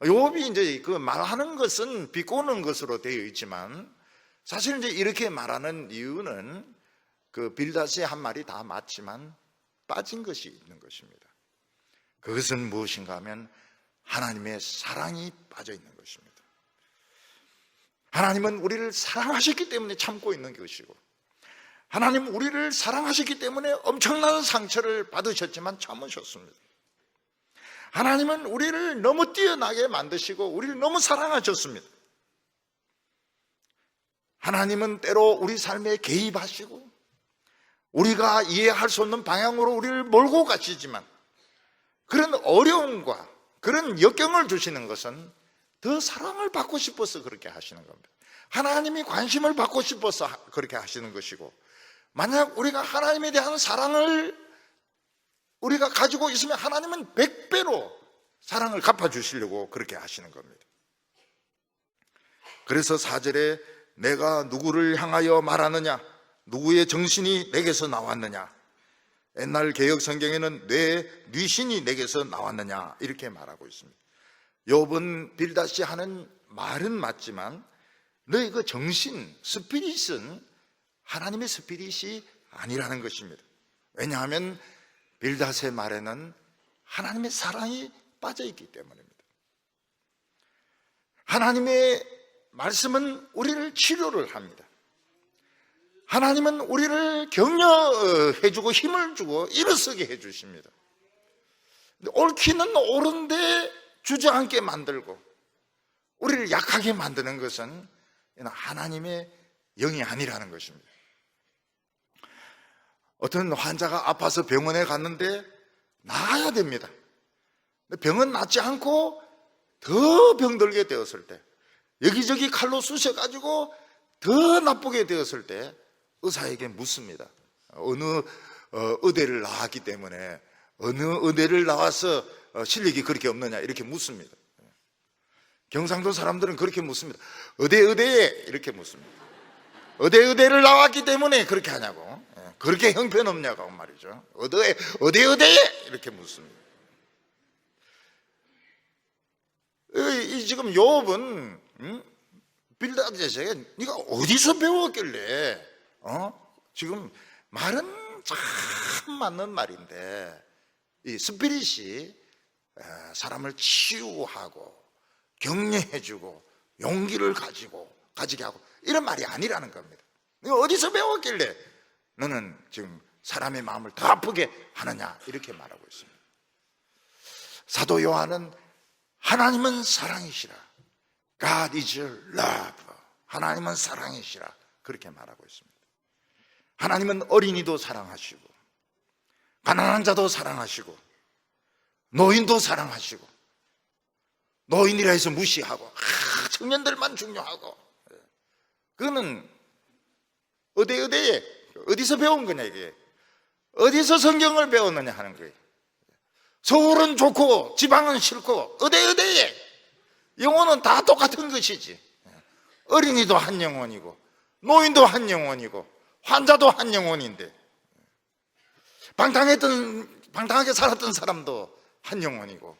욥이 이제 그 말하는 것은 비꼬는 것으로 되어 있지만 사실 이제 이렇게 말하는 이유는 그 빌닷의 한 말이 다 맞지만 빠진 것이 있는 것입니다. 그것은 무엇인가 하면 하나님의 사랑이 빠져 있는 것입니다. 하나님은 우리를 사랑하셨기 때문에 참고 있는 것이고 하나님은 우리를 사랑하셨기 때문에 엄청난 상처를 받으셨지만 참으셨습니다. 하나님은 우리를 너무 뛰어나게 만드시고 우리를 너무 사랑하셨습니다. 하나님은 때로 우리 삶에 개입하시고 우리가 이해할 수 없는 방향으로 우리를 몰고 가시지만 그런 어려움과 그런 역경을 주시는 것은 더 사랑을 받고 싶어서 그렇게 하시는 겁니다. 하나님이 관심을 받고 싶어서 그렇게 하시는 것이고 만약 우리가 하나님에 대한 사랑을 우리가 가지고 있으면 하나님은 100배로 사랑을 갚아주시려고 그렇게 하시는 겁니다. 그래서 4절에 내가 누구를 향하여 말하느냐 누구의 정신이 내게서 나왔느냐 옛날 개역 성경에는 내 뉘신이 내게서 나왔느냐 이렇게 말하고 있습니다. 욥은 빌닷이 하는 말은 맞지만 너의 그 정신, 스피릿은 하나님의 스피릿이 아니라는 것입니다. 왜냐하면 빌닷의 말에는 하나님의 사랑이 빠져 있기 때문입니다. 하나님의 말씀은 우리를 치료를 합니다. 하나님은 우리를 격려해주고 힘을 주고 일어서게 해주십니다. 옳기는 옳은데 주저앉게 만들고 우리를 약하게 만드는 것은 하나님의 영이 아니라는 것입니다. 어떤 환자가 아파서 병원에 갔는데 나아야 됩니다. 병은 낫지 않고 더 병들게 되었을 때, 여기저기 칼로 쑤셔가지고 더 나쁘게 되었을 때 의사에게 묻습니다. 어느 의대를 나왔기 때문에 어느 의대를 나와서 실력이 그렇게 없느냐 이렇게 묻습니다. 경상도 사람들은 그렇게 묻습니다. 의대에 이렇게 묻습니다. 의대를 나왔기 때문에 그렇게 하냐고, 그렇게 형편없냐고 말이죠. 의대에 이렇게 묻습니다. 이 지금 욥은 빌닷에게 네가 어디서 배웠길래 지금 말은 참 맞는 말인데 이 스피릿이 사람을 치유하고 격려해주고 용기를 가지게 하고 이런 말이 아니라는 겁니다. 네가 어디서 배웠길래 너는 지금 사람의 마음을 더 아프게 하느냐 이렇게 말하고 있습니다. 사도 요한은 하나님은 사랑이시라, God is love, 하나님은 사랑이시라 그렇게 말하고 있습니다. 하나님은 어린이도 사랑하시고 가난한 자도 사랑하시고 노인도 사랑하시고, 노인이라 해서 무시하고 청년들만 중요하고, 그거는 어디서 배운 거냐, 이게 어디서 성경을 배웠느냐 하는 거예요. 서울은 좋고 지방은 싫고 의대에 영혼은 다 똑같은 것이지. 어린이도 한 영혼이고 노인도 한 영혼이고 환자도 한 영혼인데, 방탕하게 살았던 사람도 한 영혼이고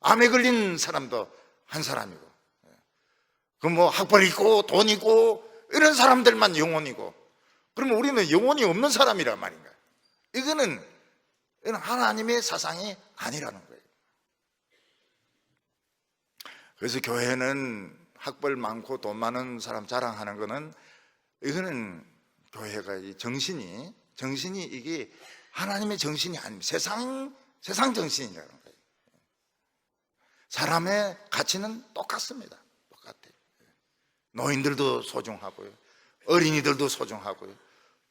암에 걸린 사람도 한 사람이고, 그 뭐 학벌 있고 돈 있고 이런 사람들만 영혼이고, 그러면 우리는 영혼이 없는 사람이란 말인가? 이거는 하나님의 사상이 아니라는 거예요. 그래서 교회는 학벌 많고 돈 많은 사람 자랑하는 거는, 이거는 교회가 이 정신이 이게 하나님의 정신이 아닙니다. 세상 정신이라는 거예요. 사람의 가치는 똑같습니다. 똑같아요. 노인들도 소중하고요, 어린이들도 소중하고요,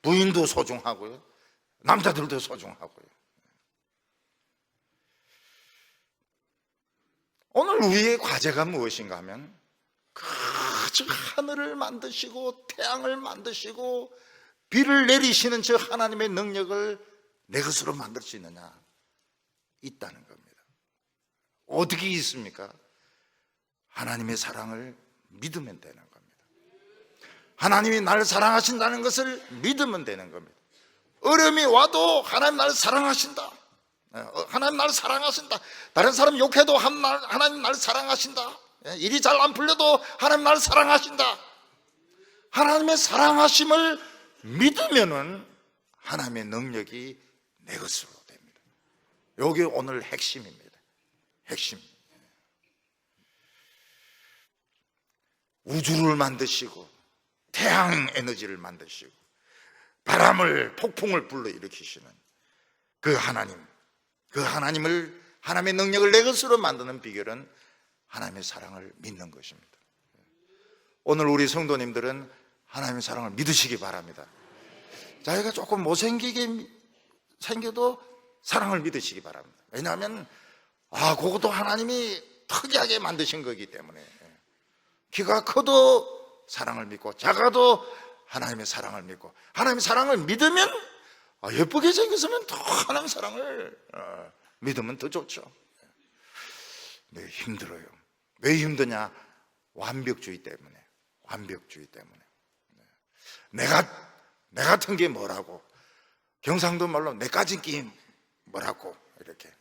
부인도 소중하고요, 남자들도 소중하고요. 오늘 우리의 과제가 무엇인가 하면, 하늘을 만드시고 태양을 만드시고 비를 내리시는 저 하나님의 능력을 내 것으로 만들 수 있느냐, 있다는 겁니다. 어떻게 있습니까? 하나님의 사랑을 믿으면 되는 겁니다. 하나님이 나를 사랑하신다는 것을 믿으면 되는 겁니다. 어려움이 와도 하나님 나를 사랑하신다, 하나님 나를 사랑하신다. 다른 사람 욕해도 하나님 나를 사랑하신다. 일이 잘 안 풀려도 하나님 나를 사랑하신다. 하나님의 사랑하심을 믿으면은 하나님의 능력이 내 것으로 됩니다. 여기 오늘 핵심입니다. 핵심. 우주를 만드시고 태양 에너지를 만드시고 바람을, 폭풍을 불러일으키시는 그 하나님을, 하나님의 능력을 내 것으로 만드는 비결은 하나님의 사랑을 믿는 것입니다. 오늘 우리 성도님들은 하나님의 사랑을 믿으시기 바랍니다. 자기가 조금 못생기게 생겨도 사랑을 믿으시기 바랍니다. 왜냐하면 그것도 하나님이 특이하게 만드신 거기 때문에, 키가 커도 사랑을 믿고 작아도 하나님의 사랑을 믿고, 하나님의 사랑을 믿으면, 예쁘게 생겼으면 더 하나님의 사랑을 믿으면 더 좋죠. 네, 힘들어요. 왜 힘드냐? 완벽주의 때문에. 내 같은 게 뭐라고, 경상도 말로 내 까진 게 뭐라고, 이렇게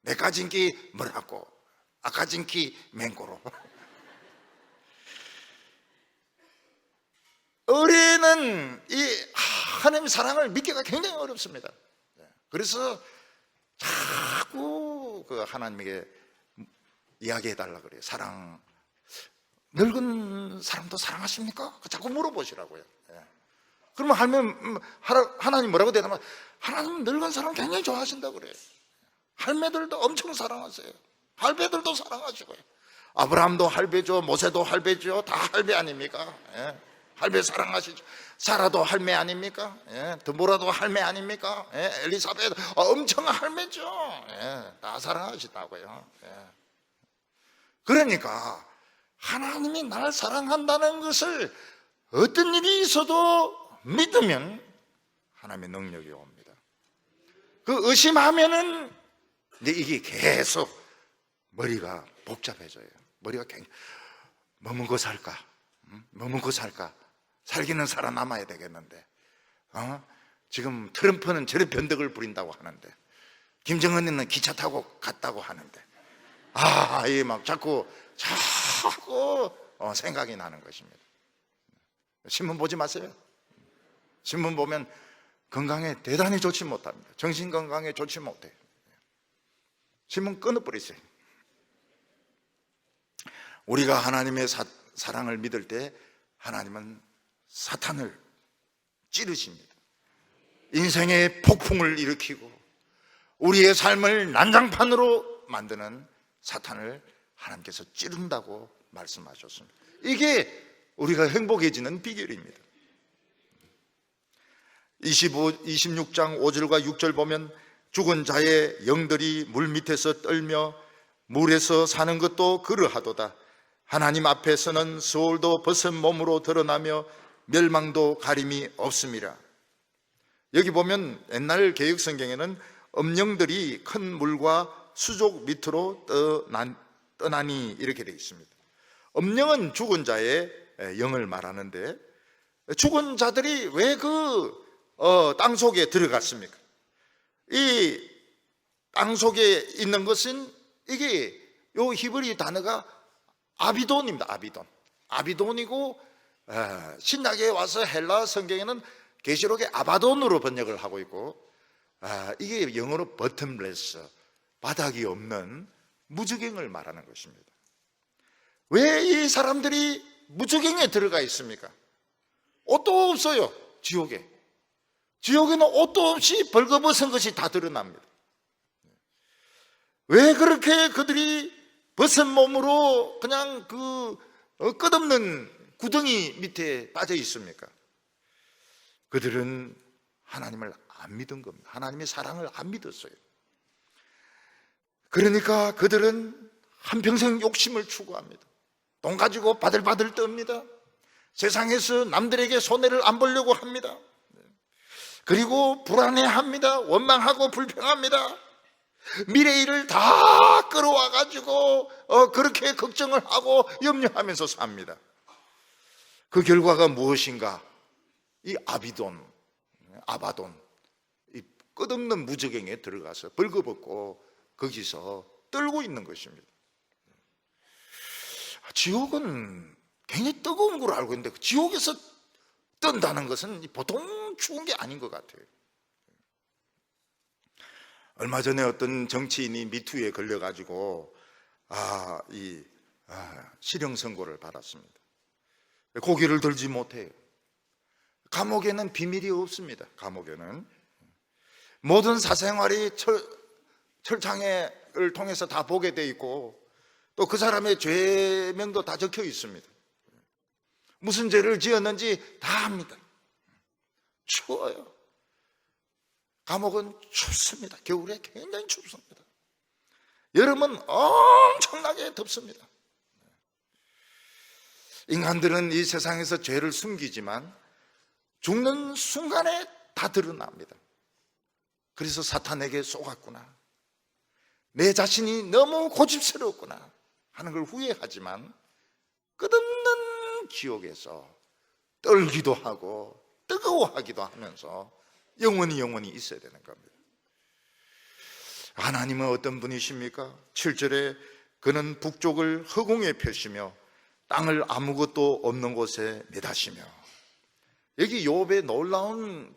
내 까진 게 뭐라고, 아까진 게 맹고로. 어린은 이 하나님의 사랑을 믿기가 굉장히 어렵습니다. 그래서 자꾸 그 하나님에게 이야기해달라 그래요. 사랑, 늙은 사람도 사랑하십니까? 자꾸 물어보시라고요. 그러면 하나님 뭐라고 대답하면, 하나님 늙은 사람 굉장히 좋아하신다고 그래요. 할매들도 엄청 사랑하세요. 할배들도 사랑하시고요. 아브라함도 할배죠. 모세도 할배죠. 다 할배 아닙니까? 예. 할배 사랑하시죠. 사라도 할매 아닙니까? 예. 드보라도 할매 아닙니까? 예. 엘리사벳 엄청 할매죠. 예. 다 사랑하시다고요. 예. 그러니까 하나님이 나를 사랑한다는 것을 어떤 일이 있어도 믿으면 하나님의 능력이 옵니다. 그 의심하면은 이제 이게 계속 머리가 복잡해져요. 머리가 굉장히 뭐 먹고 살까? 뭐 먹고 살까? 살기는 살아남아야 되겠는데 지금 트럼프는 저런 변덕을 부린다고 하는데 김정은이는 기차 타고 갔다고 하는데 이게 막 자꾸 생각이 나는 것입니다. 신문 보지 마세요. 신문 보면 건강에 대단히 좋지 못합니다. 정신 건강에 좋지 못해요. 신문 끊어버리세요. 우리가 하나님의 사랑을 믿을 때 하나님은 사탄을 찌르십니다. 인생의 폭풍을 일으키고 우리의 삶을 난장판으로 만드는 사탄을 하나님께서 찌른다고 말씀하셨습니다. 이게 우리가 행복해지는 비결입니다. 26장 5절과 6절 보면 죽은 자의 영들이 물 밑에서 떨며 물에서 사는 것도 그러하도다. 하나님 앞에서는 소울도 벗은 몸으로 드러나며 멸망도 가림이 없음이라. 여기 보면 옛날 개역 성경에는 엄령들이 큰 물과 수족 밑으로 떠나니 이렇게 되어 있습니다. 엄령은 죽은 자의 영을 말하는데 죽은 자들이 왜 땅속에 들어갔습니까? 이 땅속에 있는 것은 이게 요 히브리 단어가 아비돈입니다. 아비돈이고 신약에 와서 헬라 성경에는 계시록에 아바돈으로 번역을 하고 있고 이게 영어로 bottomless, 바닥이 없는 무저갱을 말하는 것입니다. 왜 이 사람들이 무저갱에 들어가 있습니까? 옷도 없어요. 지옥에는 옷도 없이 벌거벗은 것이 다 드러납니다. 왜 그렇게 그들이 벗은 몸으로 그냥 끝없는 구덩이 밑에 빠져 있습니까? 그들은 하나님을 안 믿은 겁니다. 하나님의 사랑을 안 믿었어요. 그러니까 그들은 한평생 욕심을 추구합니다. 돈 가지고 바들바들 떱니다. 세상에서 남들에게 손해를 안 보려고 합니다. 그리고 불안해합니다. 원망하고 불평합니다. 미래일을 다 끌어와 가지고 그렇게 걱정을 하고 염려하면서 삽니다. 그 결과가 무엇인가? 이 아바돈, 이 끝없는 무저갱에 들어가서 벌거벗고 거기서 떨고 있는 것입니다. 지옥은 굉장히 뜨거운 걸 알고 있는데 지옥에서 뜬다는 것은 보통 추운 게 아닌 것 같아요. 얼마 전에 어떤 정치인이 미투에 걸려가지고 실형 선고를 받았습니다. 고개를 들지 못해요. 감옥에는 비밀이 없습니다. 감옥에는 모든 사생활이 철창을 통해서 다 보게 돼 있고 또 그 사람의 죄명도 다 적혀 있습니다. 무슨 죄를 지었는지 다 압니다. 추워요. 감옥은 춥습니다. 겨울에 굉장히 춥습니다. 여름은 엄청나게 덥습니다. 인간들은 이 세상에서 죄를 숨기지만 죽는 순간에 다 드러납니다. 그래서 사탄에게 쏘갔구나, 내 자신이 너무 고집스러웠구나 하는 걸 후회하지만 끝없는 지옥에서 떨기도 하고 뜨거워하기도 하면서 영원히 있어야 되는 겁니다. 하나님은 어떤 분이십니까? 7절에 그는 북쪽을 허공에 펴시며 땅을 아무것도 없는 곳에 매다시며. 여기 욥의 놀라운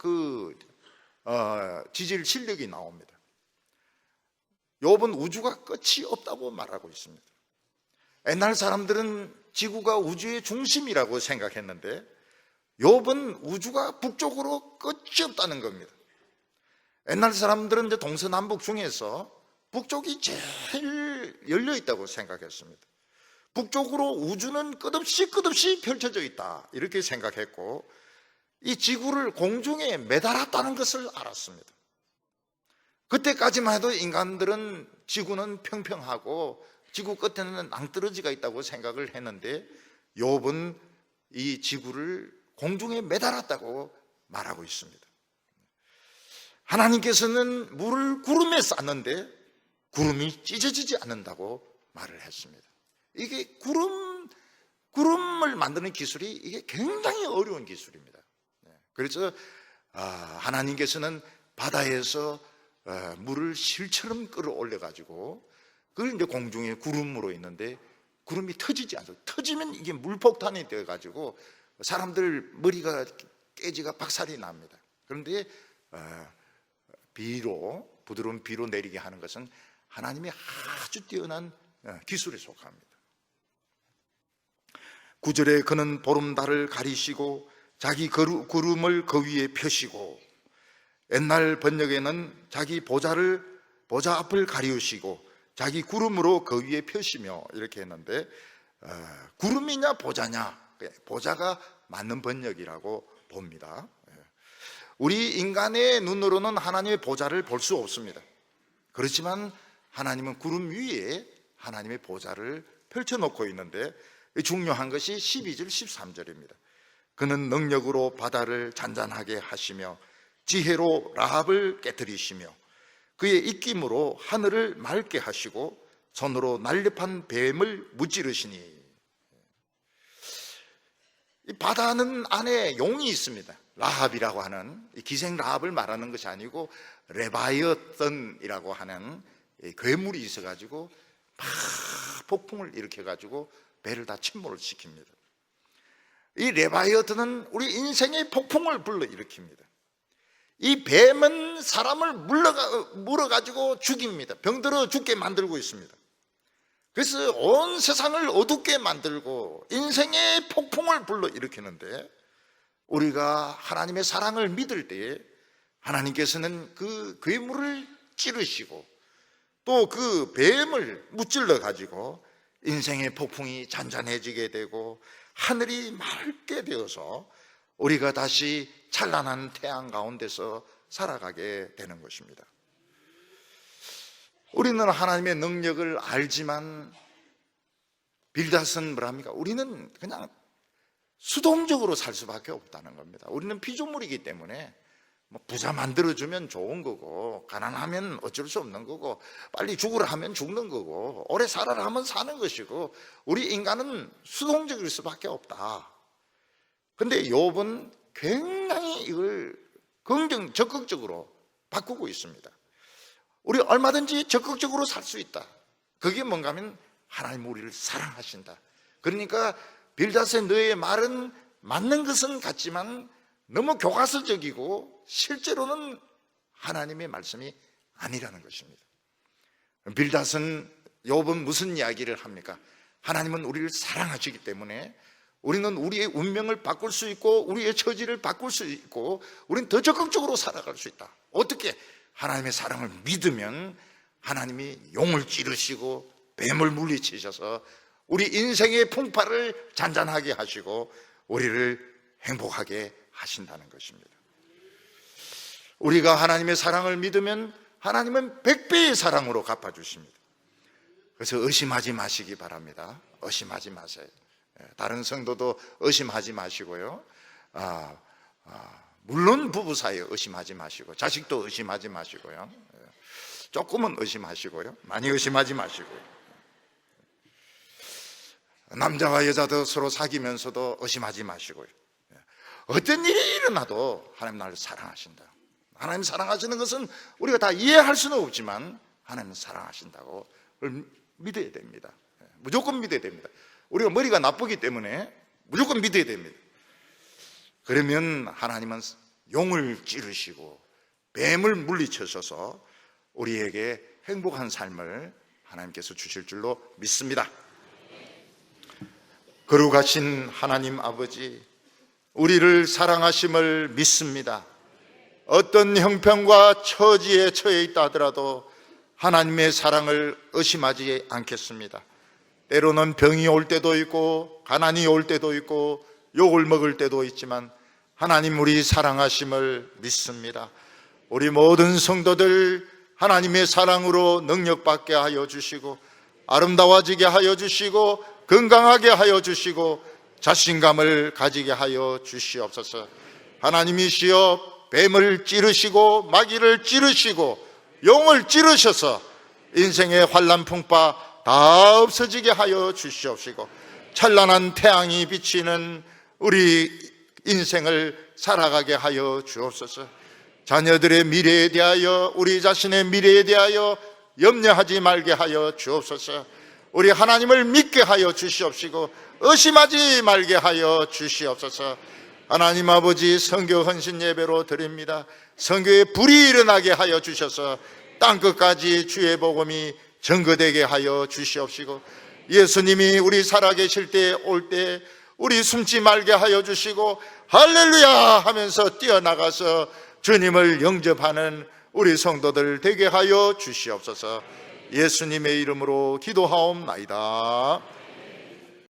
지질 실력이 나옵니다. 욥은 우주가 끝이 없다고 말하고 있습니다. 옛날 사람들은 지구가 우주의 중심이라고 생각했는데 욥은 우주가 북쪽으로 끝이 없다는 겁니다. 옛날 사람들은 이제 동서남북 중에서 북쪽이 제일 열려 있다고 생각했습니다. 북쪽으로 우주는 끝없이 펼쳐져 있다, 이렇게 생각했고, 이 지구를 공중에 매달았다는 것을 알았습니다. 그때까지만 해도 인간들은 지구는 평평하고 지구 끝에는 낭떠러지가 있다고 생각을 했는데, 욥은 이 지구를 공중에 매달았다고 말하고 있습니다. 하나님께서는 물을 구름에 쌌는데 구름이 찢어지지 않는다고 말을 했습니다. 이게 구름을 만드는 기술이 이게 굉장히 어려운 기술입니다. 그래서 하나님께서는 바다에서 물을 실처럼 끌어올려 가지고 그걸 이제 공중에 구름으로 있는데, 구름이 터지지 않죠. 터지면 이게 물폭탄이 되어 가지고 사람들 머리가 깨지가 박살이 납니다. 그런데 부드러운 비로 내리게 하는 것은 하나님의 아주 뛰어난 기술에 속합니다. 9절에 그는 보름달을 가리시고 자기 구름을 그 위에 펴시고, 옛날 번역에는 자기 보좌 앞을 가리우시고 자기 구름으로 그 위에 펴시며 이렇게 했는데, 구름이냐 보좌냐, 보좌가 맞는 번역이라고 봅니다. 우리 인간의 눈으로는 하나님의 보좌를 볼 수 없습니다. 그렇지만 하나님은 구름 위에 하나님의 보좌를 펼쳐놓고 있는데, 중요한 것이 12절 13절입니다 그는 능력으로 바다를 잔잔하게 하시며 지혜로 라합을 깨뜨리시며 그의 입김으로 하늘을 맑게 하시고 손으로 날렵한 뱀을 무찌르시니. 이 바다는 안에 용이 있습니다. 라합이라고 하는, 기생 라합을 말하는 것이 아니고 레바이어던이라고 하는 괴물이 있어가지고 막 폭풍을 일으켜가지고 배를 다 침몰을 시킵니다. 이 레바이어던은 우리 인생의 폭풍을 불러일으킵니다. 이 뱀은 사람을 물어가지고 죽입니다. 병들어 죽게 만들고 있습니다. 그래서 온 세상을 어둡게 만들고 인생의 폭풍을 불러일으키는데, 우리가 하나님의 사랑을 믿을 때에 하나님께서는 그 괴물을 찌르시고 또 그 뱀을 무찔러 가지고 인생의 폭풍이 잔잔해지게 되고 하늘이 맑게 되어서 우리가 다시 찬란한 태양 가운데서 살아가게 되는 것입니다. 우리는 하나님의 능력을 알지만 빌닷은 뭐랍니까? 우리는 그냥 수동적으로 살 수밖에 없다는 겁니다. 우리는 피조물이기 때문에 부자 만들어주면 좋은 거고, 가난하면 어쩔 수 없는 거고, 빨리 죽으라 하면 죽는 거고, 오래 살아라 하면 사는 것이고, 우리 인간은 수동적일 수밖에 없다. 근데 욥은 굉장히 이걸 적극적으로 바꾸고 있습니다. 우리 얼마든지 적극적으로 살 수 있다. 그게 뭔가 하면 하나님 우리를 사랑하신다. 그러니까 빌닷의 너의 말은 맞는 것은 같지만 너무 교과서적이고 실제로는 하나님의 말씀이 아니라는 것입니다. 빌닷은, 욥은 무슨 이야기를 합니까? 하나님은 우리를 사랑하시기 때문에 우리는 우리의 운명을 바꿀 수 있고 우리의 처지를 바꿀 수 있고 우리는 더 적극적으로 살아갈 수 있다. 어떻게? 하나님의 사랑을 믿으면 하나님이 용을 찌르시고 뱀을 물리치셔서 우리 인생의 풍파를 잔잔하게 하시고 우리를 행복하게 하신다는 것입니다. 우리가 하나님의 사랑을 믿으면 하나님은 100배의 사랑으로 갚아주십니다. 그래서 의심하지 마시기 바랍니다. 의심하지 마세요. 다른 성도도 의심하지 마시고요. 물론 부부 사이에 의심하지 마시고, 자식도 의심하지 마시고요. 조금은 의심하시고요. 많이 의심하지 마시고요. 남자와 여자도 서로 사귀면서도 의심하지 마시고요. 어떤 일이 일어나도 하나님 나를 사랑하신다. 하나님 사랑하시는 것은 우리가 다 이해할 수는 없지만 하나님은 사랑하신다고 믿어야 됩니다. 무조건 믿어야 됩니다. 우리가 머리가 나쁘기 때문에 무조건 믿어야 됩니다. 그러면 하나님은 용을 찌르시고 뱀을 물리쳐셔서 우리에게 행복한 삶을 하나님께서 주실 줄로 믿습니다. 거룩하신 하나님 아버지, 우리를 사랑하심을 믿습니다. 어떤 형편과 처지에 처해 있다 하더라도 하나님의 사랑을 의심하지 않겠습니다. 때로는 병이 올 때도 있고 가난이 올 때도 있고 욕을 먹을 때도 있지만 하나님 우리 사랑하심을 믿습니다. 우리 모든 성도들 하나님의 사랑으로 능력받게 하여 주시고 아름다워지게 하여 주시고 건강하게 하여 주시고 자신감을 가지게 하여 주시옵소서. 하나님이시여 뱀을 찌르시고 마귀를 찌르시고 용을 찌르셔서 인생의 환난 풍파 다 없어지게 하여 주시옵시고 찬란한 태양이 비치는 우리 인생을 살아가게 하여 주옵소서. 자녀들의 미래에 대하여 우리 자신의 미래에 대하여 염려하지 말게 하여 주옵소서. 우리 하나님을 믿게 하여 주시옵시고 의심하지 말게 하여 주시옵소서. 하나님 아버지 선교 헌신 예배로 드립니다. 선교에 불이 일어나게 하여 주셔서 땅끝까지 주의 복음이 전거되게 하여 주시옵시고 예수님이 우리 살아계실 때 올 때 우리 숨지 말게 하여 주시고 할렐루야 하면서 뛰어나가서 주님을 영접하는 우리 성도들 되게 하여 주시옵소서. 예수님의 이름으로 기도하옵나이다.